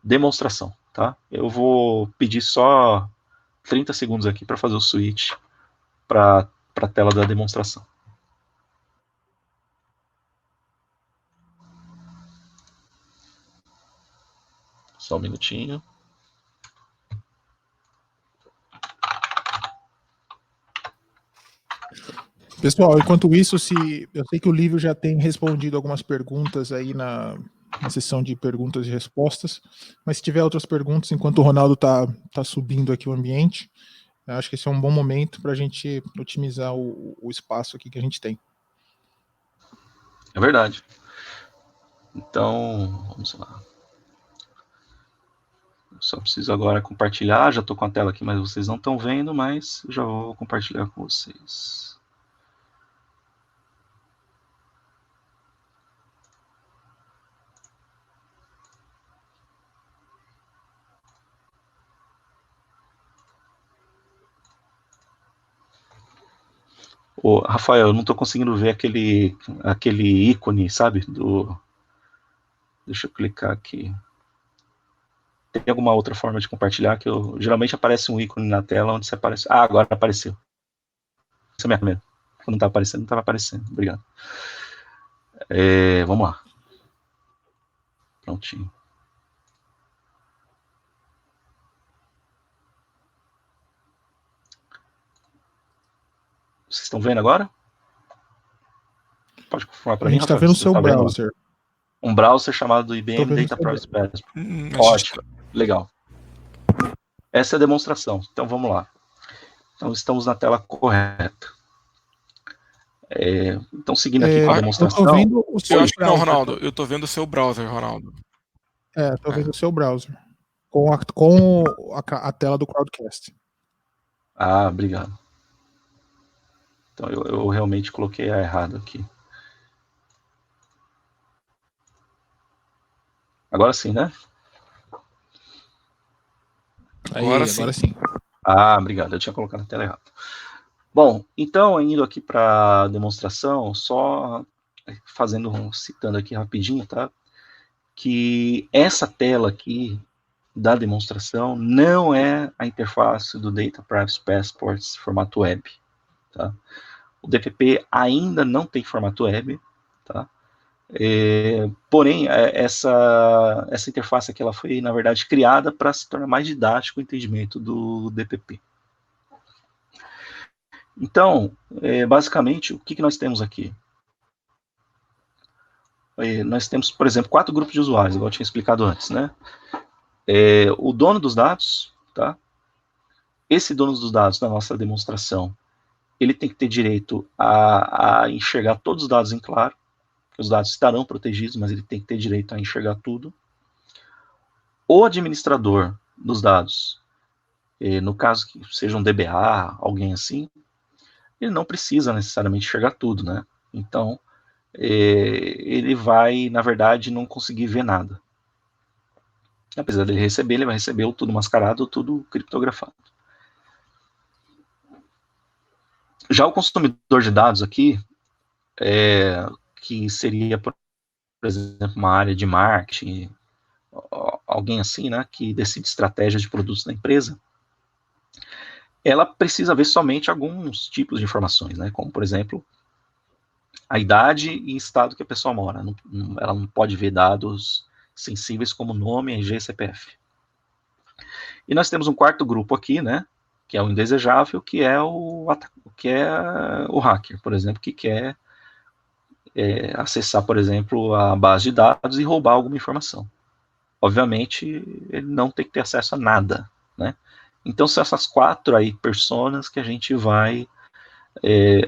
demonstração, tá? Eu vou pedir só 30 segundos aqui para fazer o switch para a tela da demonstração. Só um minutinho. Pessoal, enquanto isso, eu sei que o Lívio já tem respondido algumas perguntas aí na sessão de perguntas e respostas, mas se tiver outras perguntas, enquanto o Ronaldo tá subindo aqui o ambiente, eu acho que esse é um bom momento para a gente otimizar o espaço aqui que a gente tem. É verdade. Então, vamos lá. Eu só preciso agora compartilhar, já estou com a tela aqui, mas vocês não estão vendo, mas já vou compartilhar com vocês. Ô, Rafael, eu não estou conseguindo ver aquele ícone, sabe? Deixa eu clicar aqui. Tem alguma outra forma de compartilhar que geralmente aparece um ícone na tela onde você aparece. Ah, agora apareceu. Essa é a minha câmera. Quando não estava aparecendo, não estava aparecendo. Obrigado. Vamos lá. Prontinho. Vocês estão vendo agora? Pode confirmar para mim, Rafael? A gente está vendo o seu browser. Um browser chamado IBM Data Privacy Passport. Ótimo, legal. Essa é a demonstração. Então vamos lá. Então estamos na tela correta. Então seguindo aqui com a demonstração. Eu tô vendo o seu eu acho que não, Ronaldo. Eu estou vendo o seu browser, Ronaldo. Estou vendo o seu browser. Com a tela do Crowdcast. Ah, obrigado. Então eu realmente coloquei a errado aqui. Agora sim, né? Agora sim. Ah, obrigado. Eu tinha colocado a tela errada. Bom, então, indo aqui para a demonstração, só citando aqui rapidinho, tá? Que essa tela aqui da demonstração não é a interface do Data Privacy Passports formato web, tá? O DPP ainda não tem formato web, tá? Porém, essa interface aqui ela foi, na verdade, criada para se tornar mais didático o entendimento do DPP. Então, basicamente, o que nós temos aqui? Nós temos, por exemplo, 4 grupos de usuários, igual eu tinha explicado antes, né? O dono dos dados, tá? Esse dono dos dados, na nossa demonstração, ele tem que ter direito a enxergar todos os dados em claro, os dados estarão protegidos, mas ele tem que ter direito a enxergar tudo. O administrador dos dados, no caso que seja um DBA, alguém assim, ele não precisa necessariamente enxergar tudo, né? Então, ele vai, na verdade, não conseguir ver nada. Apesar dele receber, ele vai receber tudo mascarado ou tudo criptografado. Já o consumidor de dados aqui, que seria, por por exemplo, uma área de marketing, alguém assim, né, que decide estratégia de produtos da empresa, ela precisa ver somente alguns tipos de informações, né, como, por exemplo, a idade e estado que a pessoa mora. Ela não pode ver dados sensíveis como nome, RG e CPF. E nós temos um quarto grupo aqui, né, que é o indesejável, que é o hacker, por exemplo, que quer acessar, por exemplo, a base de dados e roubar alguma informação. Obviamente, ele não tem que ter acesso a nada, né? Então, são essas 4 aí personas que a gente vai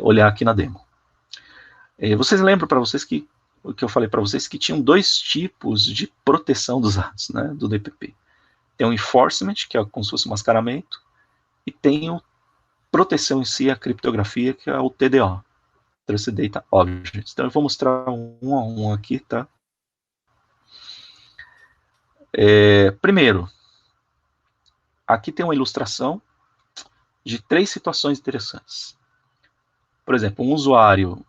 olhar aqui na demo. Vocês lembram para vocês que eu falei para vocês que tinham 2 tipos de proteção dos dados, né, do DPP. Tem o enforcement, que é como se fosse um mascaramento, e tem o proteção em si, a criptografia, que é o TDO, Trusted Data Objects. Então eu vou mostrar um a um aqui, tá? Primeiro, aqui tem uma ilustração de 3 situações interessantes. Por exemplo, um usuário,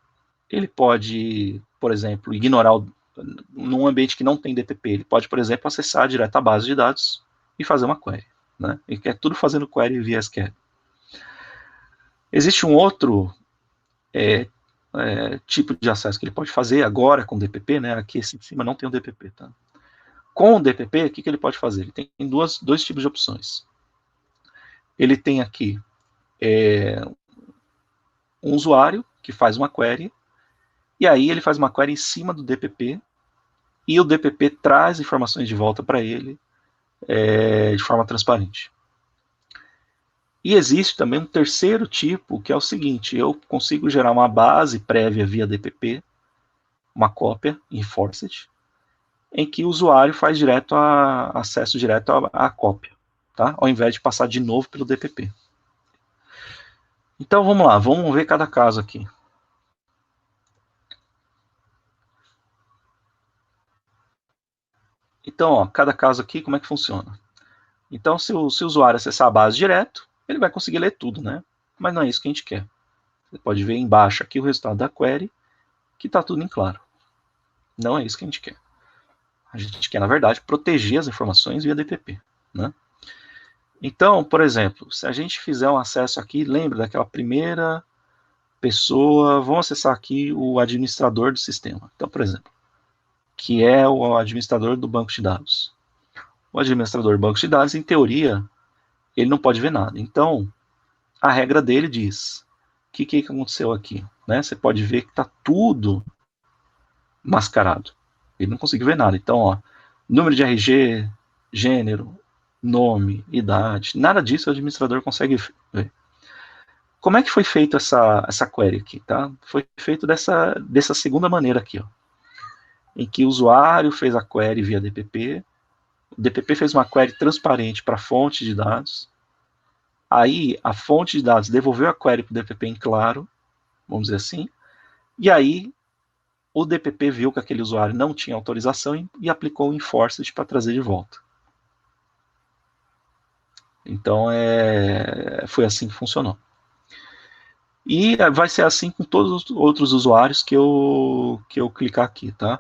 ele pode, por exemplo, ignorar, num ambiente que não tem DPP, ele pode, por exemplo, acessar direto a base de dados e fazer uma query, né? Ele quer tudo fazendo query via SQL. Existe um outro tipo de acesso que ele pode fazer agora com o DPP, né? Aqui esse em cima não tem o DPP, tá? Com o DPP, o que ele pode fazer? Ele tem dois tipos de opções. Ele tem aqui um usuário que faz uma query, e aí ele faz uma query em cima do DPP, e o DPP traz informações de volta para ele de forma transparente. E existe também um terceiro tipo, que é o seguinte: eu consigo gerar uma base prévia via DPP, uma cópia enforced, em que o usuário faz acesso direto à cópia, tá? Ao invés de passar de novo pelo DPP. Então vamos lá, vamos ver cada caso aqui. Então, ó, cada caso aqui, como é que funciona? Então, se o usuário acessar a base direto, ele vai conseguir ler tudo, né? Mas não é isso que a gente quer. Você pode ver embaixo aqui o resultado da query, que está tudo em claro. Não é isso que a gente quer. A gente quer, na verdade, proteger as informações via DPP, né? Então, por exemplo, se a gente fizer um acesso aqui, lembra daquela primeira pessoa, vamos acessar aqui o administrador do sistema. Então, por exemplo, que é o administrador do banco de dados. O administrador do banco de dados, em teoria, ele não pode ver nada. Então, a regra dele diz, o que aconteceu aqui? Né? Você pode ver que está tudo mascarado. Ele não conseguiu ver nada. Então, ó, número de RG, gênero, nome, idade, nada disso o administrador consegue ver. Como é que foi feito essa query aqui? Tá? Foi feito dessa segunda maneira aqui, ó, em que o usuário fez a query via DPP, o DPP fez uma query transparente para a fonte de dados, aí a fonte de dados devolveu a query para o DPP em claro, vamos dizer assim, e aí o DPP viu que aquele usuário não tinha autorização e aplicou o enforced para trazer de volta. Então, foi assim que funcionou. E vai ser assim com todos os outros usuários que eu clicar aqui, tá?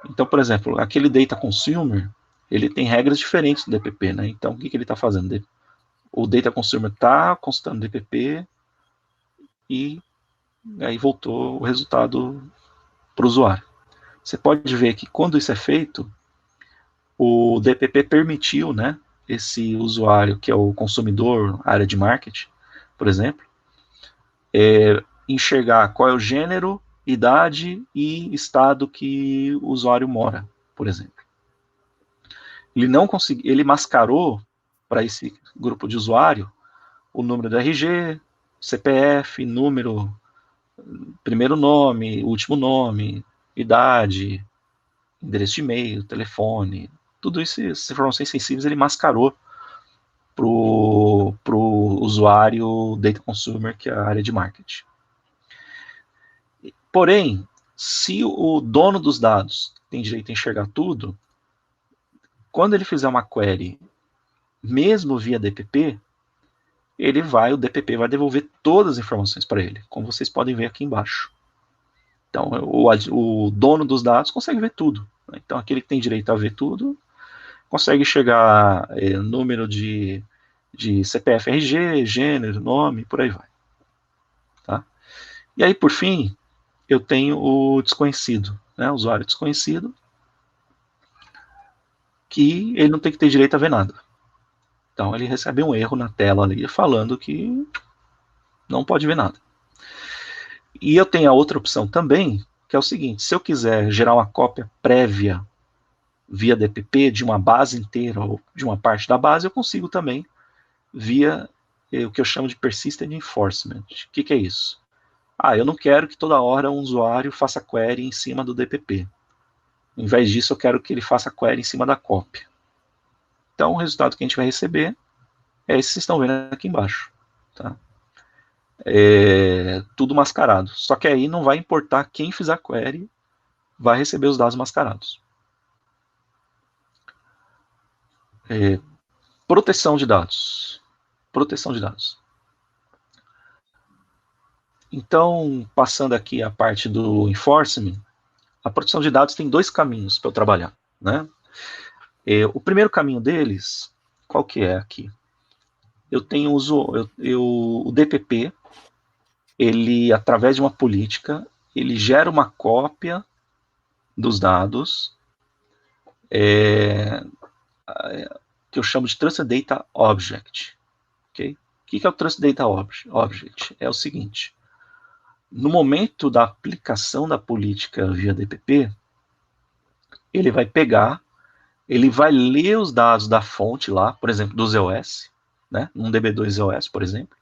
Então, por exemplo, aquele data consumer, ele tem regras diferentes do DPP, né? Então, o que ele está fazendo? O data consumer está consultando o DPP e aí voltou o resultado para o usuário. Você pode ver que quando isso é feito, o DPP permitiu, né, esse usuário que é o consumidor, área de marketing, por exemplo, enxergar qual é o gênero, idade e estado que o usuário mora, por exemplo. Ele não conseguiu, ele mascarou para esse grupo de usuário o número do RG, CPF, número, primeiro nome, último nome, idade, endereço de e-mail, telefone, tudo isso, essas informações sensíveis ele mascarou pro usuário data consumer, que é a área de marketing. Porém, se o dono dos dados tem direito a enxergar tudo, quando ele fizer uma query, mesmo via DPP, o DPP vai devolver todas as informações para ele, como vocês podem ver aqui embaixo. Então, o dono dos dados consegue ver tudo. Né? Então, aquele que tem direito a ver tudo, consegue chegar número de CPF, RG, gênero, nome, por aí vai. Tá? E aí, por fim, eu tenho o desconhecido, né? O usuário desconhecido, que ele não tem que ter direito a ver nada. Então, ele recebe um erro na tela ali, falando que não pode ver nada. E eu tenho a outra opção também, que é o seguinte: se eu quiser gerar uma cópia prévia via DPP de uma base inteira ou de uma parte da base, eu consigo também via o que eu chamo de Persistent Enforcement. O que é isso? Eu não quero que toda hora um usuário faça query em cima do DPP. Em vez disso, eu quero que ele faça query em cima da cópia. Então, o resultado que a gente vai receber é esse que vocês estão vendo aqui embaixo. Tá? Tudo mascarado. Só que aí não vai importar quem fizer a query, vai receber os dados mascarados. Proteção de dados. Proteção de dados. Então, passando aqui a parte do enforcement, a proteção de dados tem dois caminhos para eu trabalhar. Né? O primeiro caminho deles, qual que é aqui? Eu tenho o DPP, ele, através de uma política, ele gera uma cópia dos dados, que eu chamo de Trusted Data Object. Okay? O que é o Trusted Data Object? É o seguinte: no momento da aplicação da política via DPP, ele vai pegar, ele vai ler os dados da fonte lá, por exemplo, do ZOS, né, um DB2 ZOS, por exemplo,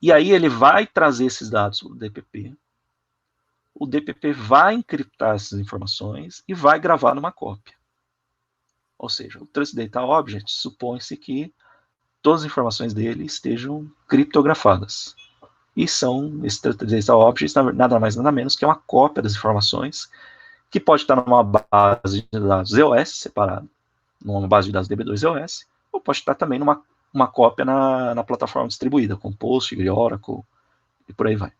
e aí ele vai trazer esses dados para o DPP, vai encriptar essas informações e vai gravar numa cópia. Ou seja, o Trusted Data Object supõe-se que todas as informações dele estejam criptografadas. E esse Trusted Data Object nada mais nada menos que uma cópia das informações, que pode estar numa base de dados ZOS separada, numa base de dados DB2 ZOS, ou pode estar também numa cópia na plataforma distribuída, com Postgre, Oracle, e por aí vai.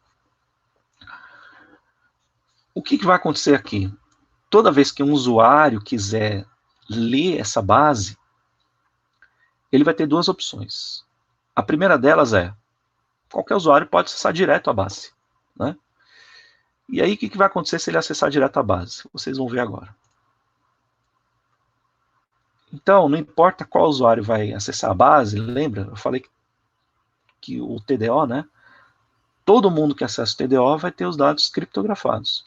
O que vai acontecer aqui? Toda vez que um usuário quiser ler essa base, ele vai ter duas opções. A primeira delas é: qualquer usuário pode acessar direto a base. Né? E aí, o que vai acontecer se ele acessar direto a base? Vocês vão ver agora. Então, não importa qual usuário vai acessar a base, lembra? Eu falei que o TDO, né? Todo mundo que acessa o TDO vai ter os dados criptografados.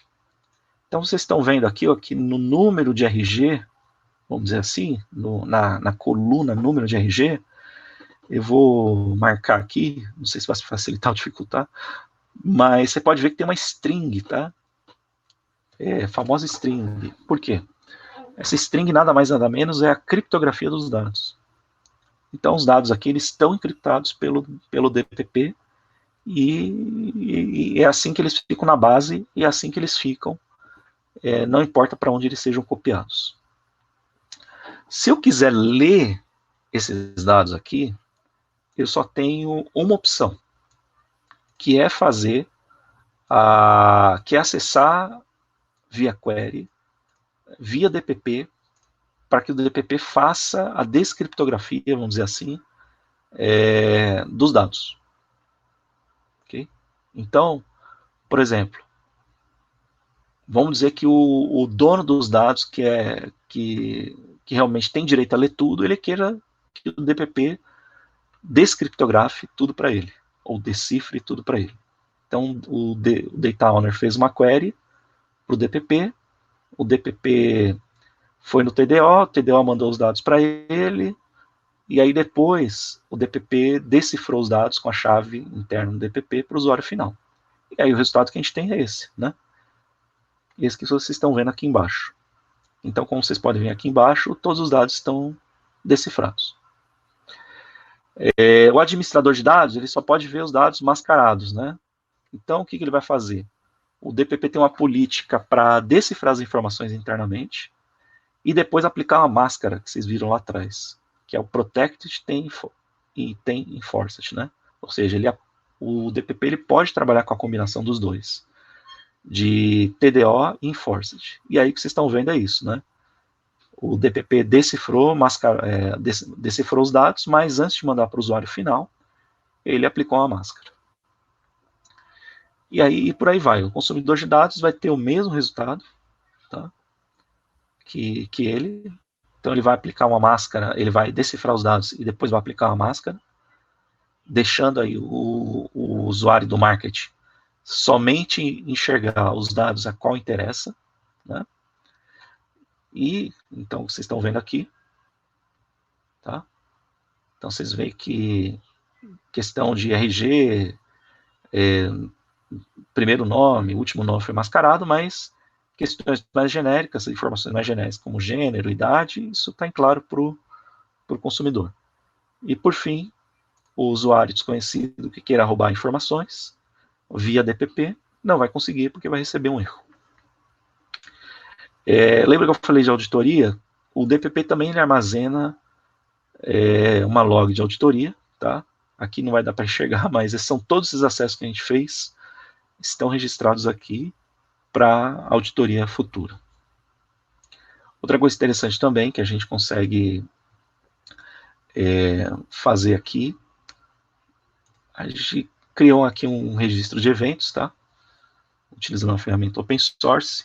Então, vocês estão vendo aqui, ó, que no número de RG, vamos dizer assim, na coluna número de RG, eu vou marcar aqui, não sei se vai facilitar ou dificultar, mas você pode ver que tem uma string, tá? Famosa string. Por quê? Essa string nada mais nada menos é a criptografia dos dados. Então, os dados aqui eles estão encriptados pelo DPP e é assim que eles ficam na base e é assim que eles ficam, não importa para onde eles sejam copiados. Se eu quiser ler esses dados aqui, eu só tenho uma opção, que é que é acessar via query, via DPP, para que o DPP faça a descriptografia, vamos dizer assim, dos dados. Okay? Então, por exemplo, vamos dizer que o dono dos dados, que realmente tem direito a ler tudo, ele queira que o DPP descriptografe tudo para ele, ou decifre tudo para ele. Então, o Data Owner fez uma query para o DPP foi no TDO, o TDO mandou os dados para ele, e aí depois o DPP decifrou os dados com a chave interna do DPP para o usuário final. E aí o resultado que a gente tem é esse, né? Esse que vocês estão vendo aqui embaixo. Então, como vocês podem ver aqui embaixo, todos os dados estão decifrados. O administrador de dados, ele só pode ver os dados mascarados, né? Então, o que ele vai fazer? O DPP tem uma política para decifrar as informações internamente e depois aplicar uma máscara que vocês viram lá atrás, que é o Protected e tem Enforced, né? Ou seja, o DPP ele pode trabalhar com a combinação dos dois. de TDO e Enforced. E aí o que vocês estão vendo é isso, né? O DPP decifrou os dados, mas antes de mandar para o usuário final, ele aplicou uma máscara. E aí e por aí vai. O consumidor de dados vai ter o mesmo resultado, tá? que ele. Então ele vai aplicar uma máscara, ele vai decifrar os dados e depois vai aplicar uma máscara, deixando aí o usuário do marketing somente enxergar os dados a qual interessa, né? E então vocês estão vendo aqui, tá? Então vocês veem que questão de RG, primeiro nome, último nome foi mascarado, mas questões mais genéricas, informações mais genéricas como gênero, idade, isso está em claro para o consumidor. E por fim, o usuário desconhecido que queira roubar informações via DPP não vai conseguir porque vai receber um erro. Lembra que eu falei de auditoria? O DPP também ele armazena uma log de auditoria, tá? Aqui não vai dar para enxergar, mas são todos esses acessos que a gente fez, estão registrados aqui para auditoria futura. Outra coisa interessante também que a gente consegue fazer aqui, a gente criou aqui um registro de eventos, tá? Utilizando uma ferramenta open source,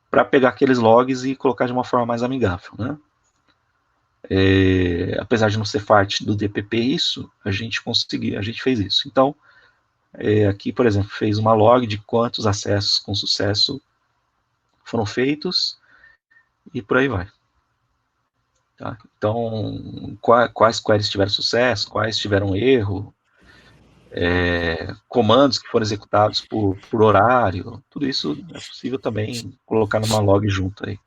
para pegar aqueles logs e colocar de uma forma mais amigável, né? Apesar de não ser parte do DPP isso, a gente fez isso. Então, aqui, por exemplo, fez uma log de quantos acessos com sucesso foram feitos e por aí vai. Tá? Então, quais queries tiveram sucesso, quais tiveram erro, comandos que foram executados por horário, tudo isso é possível também colocar numa log junto aí.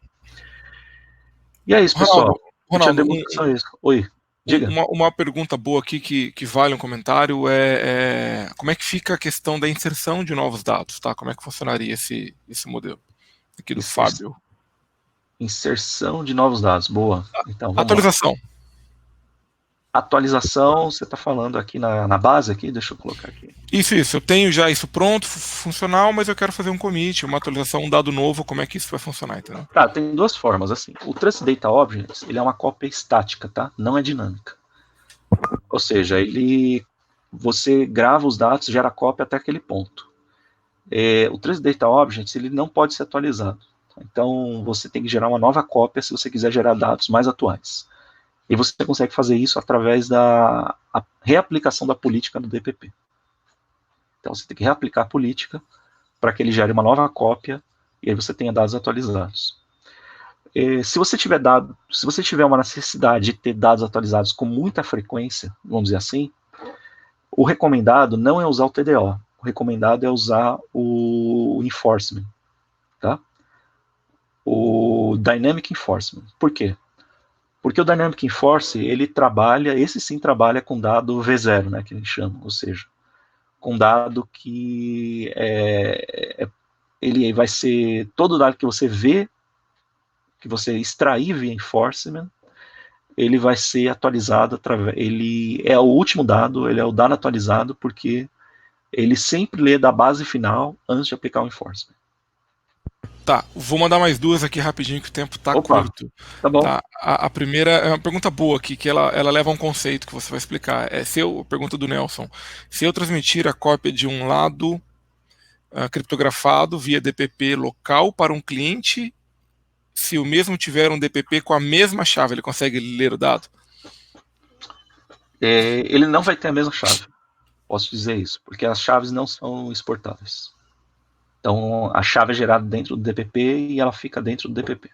E é isso, pessoal. Ronaldo, Oi, diga. Uma pergunta boa aqui que vale um comentário como é que fica a questão da inserção de novos dados, tá? Como é que funcionaria esse modelo? Aqui do Fábio. Inserção de novos dados, boa. Então, atualização. Atualização, você está falando aqui na base aqui, deixa eu colocar aqui. Isso, eu tenho já isso pronto, funcional, mas eu quero fazer um commit, uma atualização, um dado novo, como é que isso vai funcionar, entendeu? Tá, tem duas formas, assim. O Trust Data Objects, ele é uma cópia estática, tá? Não é dinâmica. Ou seja, você grava os dados, gera cópia até aquele ponto. O Trust Data Objects, ele não pode ser atualizado. Então, você tem que gerar uma nova cópia se você quiser gerar dados mais atuais. E você consegue fazer isso através da reaplicação da política do DPP. Então, você tem que reaplicar a política para que ele gere uma nova cópia e aí você tenha dados atualizados. Se você tiver uma necessidade de ter dados atualizados com muita frequência, vamos dizer assim, o recomendado não é usar o TDO. O recomendado é usar o Enforcement, tá? O Dynamic Enforcement. Por quê? Porque o Dynamic Enforce, esse sim trabalha com dado V0, né, que a gente chama, ou seja, com dado que ele vai ser, todo dado que você vê, que você extrair via Enforcement, ele vai ser atualizado, ele é o último dado, ele é o dado atualizado, porque ele sempre lê da base final antes de aplicar o Enforcement. Tá, vou mandar mais duas aqui rapidinho que o tempo tá curto. Tá bom. Tá, a primeira é uma pergunta boa aqui, que ela leva a um conceito que você vai explicar. Pergunta do Nelson. Se eu transmitir a cópia de um lado criptografado via DPP local para um cliente, se o mesmo tiver um DPP com a mesma chave, ele consegue ler o dado? Ele não vai ter a mesma chave. Posso dizer isso, porque as chaves não são exportáveis. Então, a chave é gerada dentro do DPP e ela fica dentro do DPP.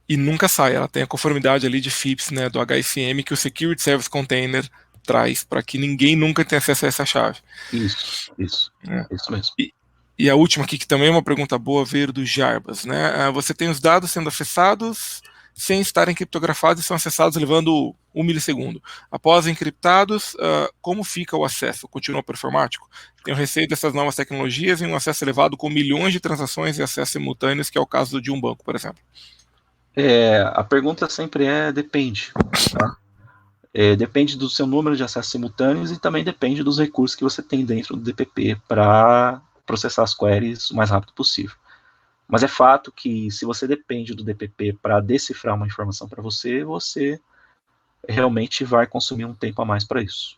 E nunca sai, ela tem a conformidade ali de FIPS, né, do HSM, que o Security Service Container traz para que ninguém nunca tenha acesso a essa chave. Isso mesmo. E a última aqui, que também é uma pergunta boa, veio do Jarbas, né? Você tem os dados sendo acessados sem estarem criptografados e são acessados levando 1 milissegundo. Após encriptados, como fica o acesso? Continua performático? Tenho receio dessas novas tecnologias em um acesso elevado com milhões de transações e acessos simultâneos, que é o caso de um banco, por exemplo. A pergunta sempre depende. Tá? Depende do seu número de acessos simultâneos e também depende dos recursos que você tem dentro do DPP para processar as queries o mais rápido possível. Mas é fato que se você depende do DPP para decifrar uma informação para você, você realmente vai consumir um tempo a mais para isso.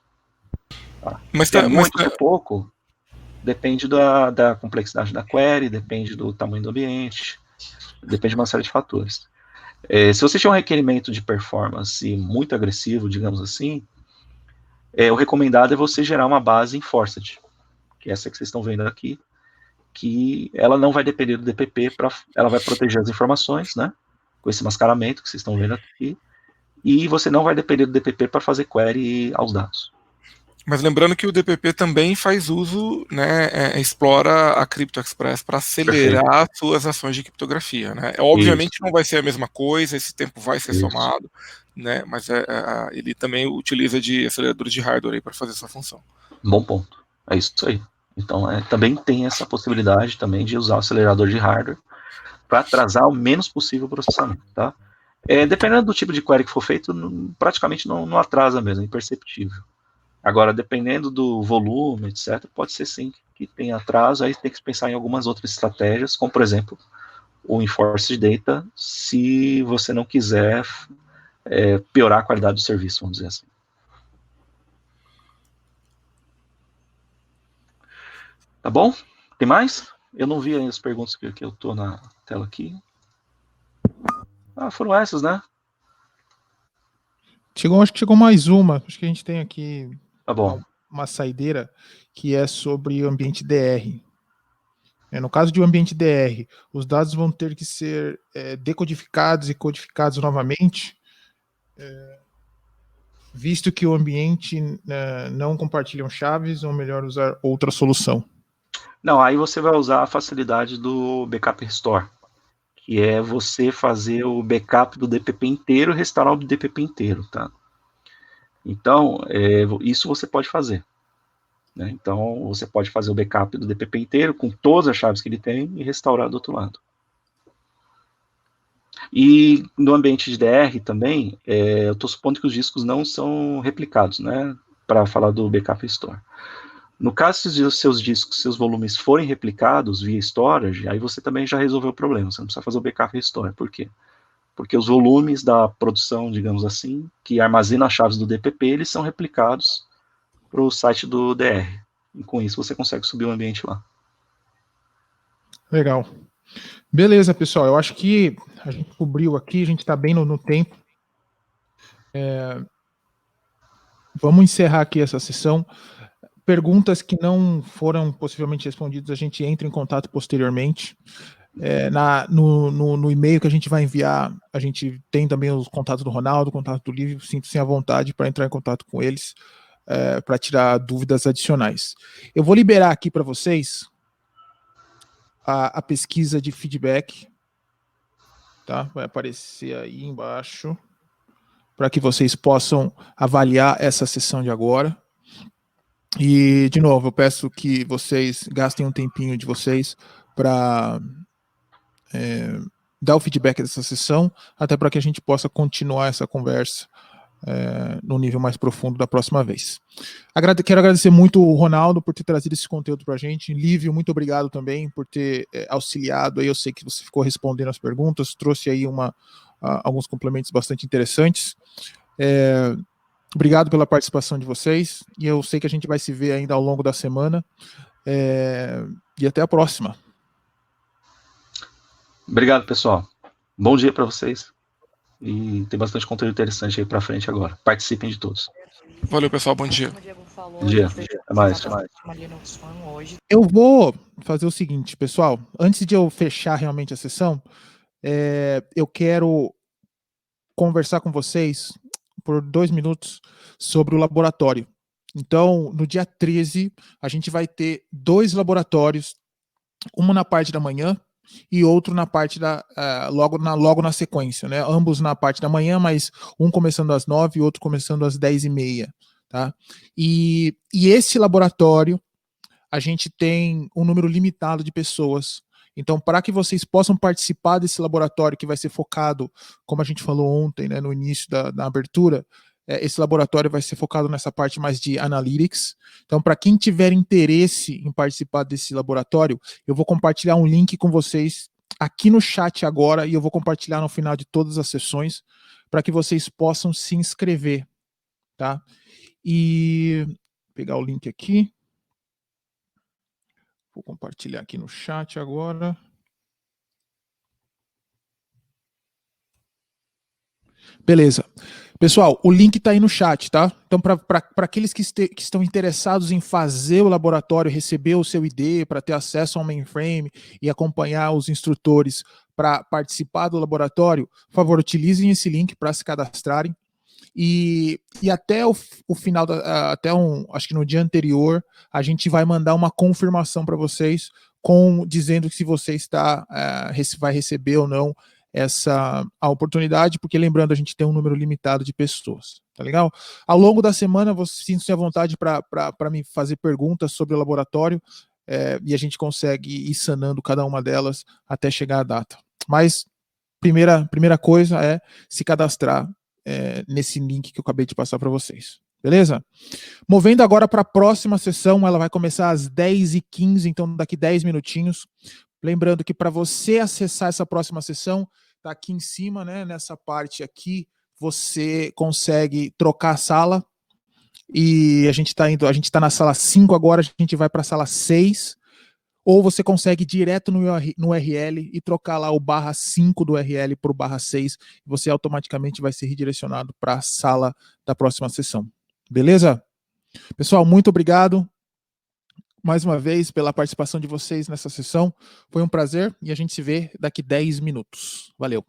Tá? Mas Se é muito, se é pouco, depende da complexidade da query, depende do tamanho do ambiente, depende de uma série de fatores. Se você tiver um requerimento de performance muito agressivo, digamos assim, o recomendado é você gerar uma base enforced, que é essa que vocês estão vendo aqui, que ela não vai depender do DPP, ela vai proteger as informações, né, com esse mascaramento que vocês estão vendo aqui, e você não vai depender do DPP para fazer query aos dados. Mas lembrando que o DPP também faz uso, né, explora a CryptoExpress para acelerar as suas ações de criptografia, né? Obviamente isso não vai ser a mesma coisa, esse tempo vai ser somado, né? Mas ele também utiliza de aceleradores de hardware para fazer essa função. Bom ponto, é isso aí. Então também tem essa possibilidade também de usar o acelerador de hardware para atrasar o menos possível o processamento, tá? Dependendo do tipo de query que for feito, praticamente não atrasa mesmo, é imperceptível. Agora, dependendo do volume, etc., pode ser sim que tenha atraso, aí tem que pensar em algumas outras estratégias, como, por exemplo, o Enforced Data, se você não quiser piorar a qualidade do serviço, vamos dizer assim. Tá bom? Tem mais? Eu não vi aí as perguntas que eu estou na tela aqui. Foram essas, né? Acho que chegou mais uma. Acho que a gente tem aqui tá bom. uma saideira que é sobre o ambiente DR. No caso de um ambiente DR, os dados vão ter que ser decodificados e codificados novamente, visto que o ambiente não compartilham chaves, ou melhor, usar outra solução. Não, aí você vai usar a facilidade do Backup Restore, que é você fazer o backup do DPP inteiro e restaurar o DPP inteiro, tá? Então, isso você pode fazer. Né? Então, você pode fazer o backup do DPP inteiro, com todas as chaves que ele tem, e restaurar do outro lado. E no ambiente de DR também, eu estou supondo que os discos não são replicados, né? Para falar do Backup Restore. No caso, se os seus discos, seus volumes forem replicados via storage, aí você também já resolveu o problema, você não precisa fazer o backup restore. Por quê? Porque os volumes da produção, digamos assim, que armazena as chaves do DPP, eles são replicados para o site do DR. E com isso você consegue subir o ambiente lá. Legal. Beleza, pessoal. Eu acho que a gente cobriu aqui, a gente está bem no tempo. Vamos encerrar aqui essa sessão. Perguntas que não foram possivelmente respondidas, a gente entra em contato posteriormente. No e-mail que a gente vai enviar, a gente tem também os contatos do Ronaldo, o contato do Lívio, sinto-se à vontade para entrar em contato com eles, para tirar dúvidas adicionais. Eu vou liberar aqui para vocês a pesquisa de feedback, tá? Vai aparecer aí embaixo, para que vocês possam avaliar essa sessão de agora. E, de novo, eu peço que vocês gastem um tempinho de vocês para dar o feedback dessa sessão, até para que a gente possa continuar essa conversa no nível mais profundo da próxima vez. Quero agradecer muito o Ronaldo por ter trazido esse conteúdo para a gente. Lívio, muito obrigado também por ter auxiliado. Aí eu sei que você ficou respondendo as perguntas, trouxe aí alguns complementos bastante interessantes. Obrigado pela participação de vocês, e eu sei que a gente vai se ver ainda ao longo da semana, e até a próxima. Obrigado, pessoal. Bom dia para vocês. E tem bastante conteúdo interessante aí para frente agora. Participem de todos. Valeu, pessoal. Bom dia. Bom dia. Até mais. Eu vou fazer o seguinte, pessoal. Antes de eu fechar realmente a sessão, eu quero conversar com vocês por 2 minutos sobre o laboratório. Então, no dia 13, a gente vai ter 2 laboratórios, uma na parte da manhã e outro na parte logo na sequência, né? Ambos na parte da manhã, mas um começando às 9 e outro começando às 10h30, tá? E esse laboratório, a gente tem um número limitado de pessoas. Então, para que vocês possam participar desse laboratório que vai ser focado, como a gente falou ontem, né, no início da abertura, esse laboratório vai ser focado nessa parte mais de analytics. Então, para quem tiver interesse em participar desse laboratório, eu vou compartilhar um link com vocês aqui no chat agora e eu vou compartilhar no final de todas as sessões para que vocês possam se inscrever, tá? E vou pegar o link aqui. Vou compartilhar aqui no chat agora. Beleza. Pessoal, o link está aí no chat, tá? Então, para aqueles que estão interessados em fazer o laboratório, receber o seu ID, para ter acesso ao mainframe e acompanhar os instrutores para participar do laboratório, por favor, utilizem esse link para se cadastrarem. E até o final, acho que no dia anterior, a gente vai mandar uma confirmação para vocês, dizendo que se você vai receber ou não a oportunidade, porque lembrando, a gente tem um número limitado de pessoas, tá legal? Ao longo da semana, você sinta-se à vontade para me fazer perguntas sobre o laboratório, e a gente consegue ir sanando cada uma delas até chegar a data. Mas, primeira coisa é se cadastrar nesse link que eu acabei de passar para vocês. Beleza? Movendo agora para a próxima sessão, ela vai começar às 10h15, então daqui 10 minutinhos. Lembrando que para você acessar essa próxima sessão, tá aqui em cima, né, nessa parte aqui, você consegue trocar a sala. E a gente está na sala 5 agora, a gente vai para a sala 6. Ou você consegue ir direto no URL e trocar lá o /5 do URL para o /6, e você automaticamente vai ser redirecionado para a sala da próxima sessão. Beleza? Pessoal, muito obrigado mais uma vez pela participação de vocês nessa sessão. Foi um prazer e a gente se vê daqui 10 minutos. Valeu!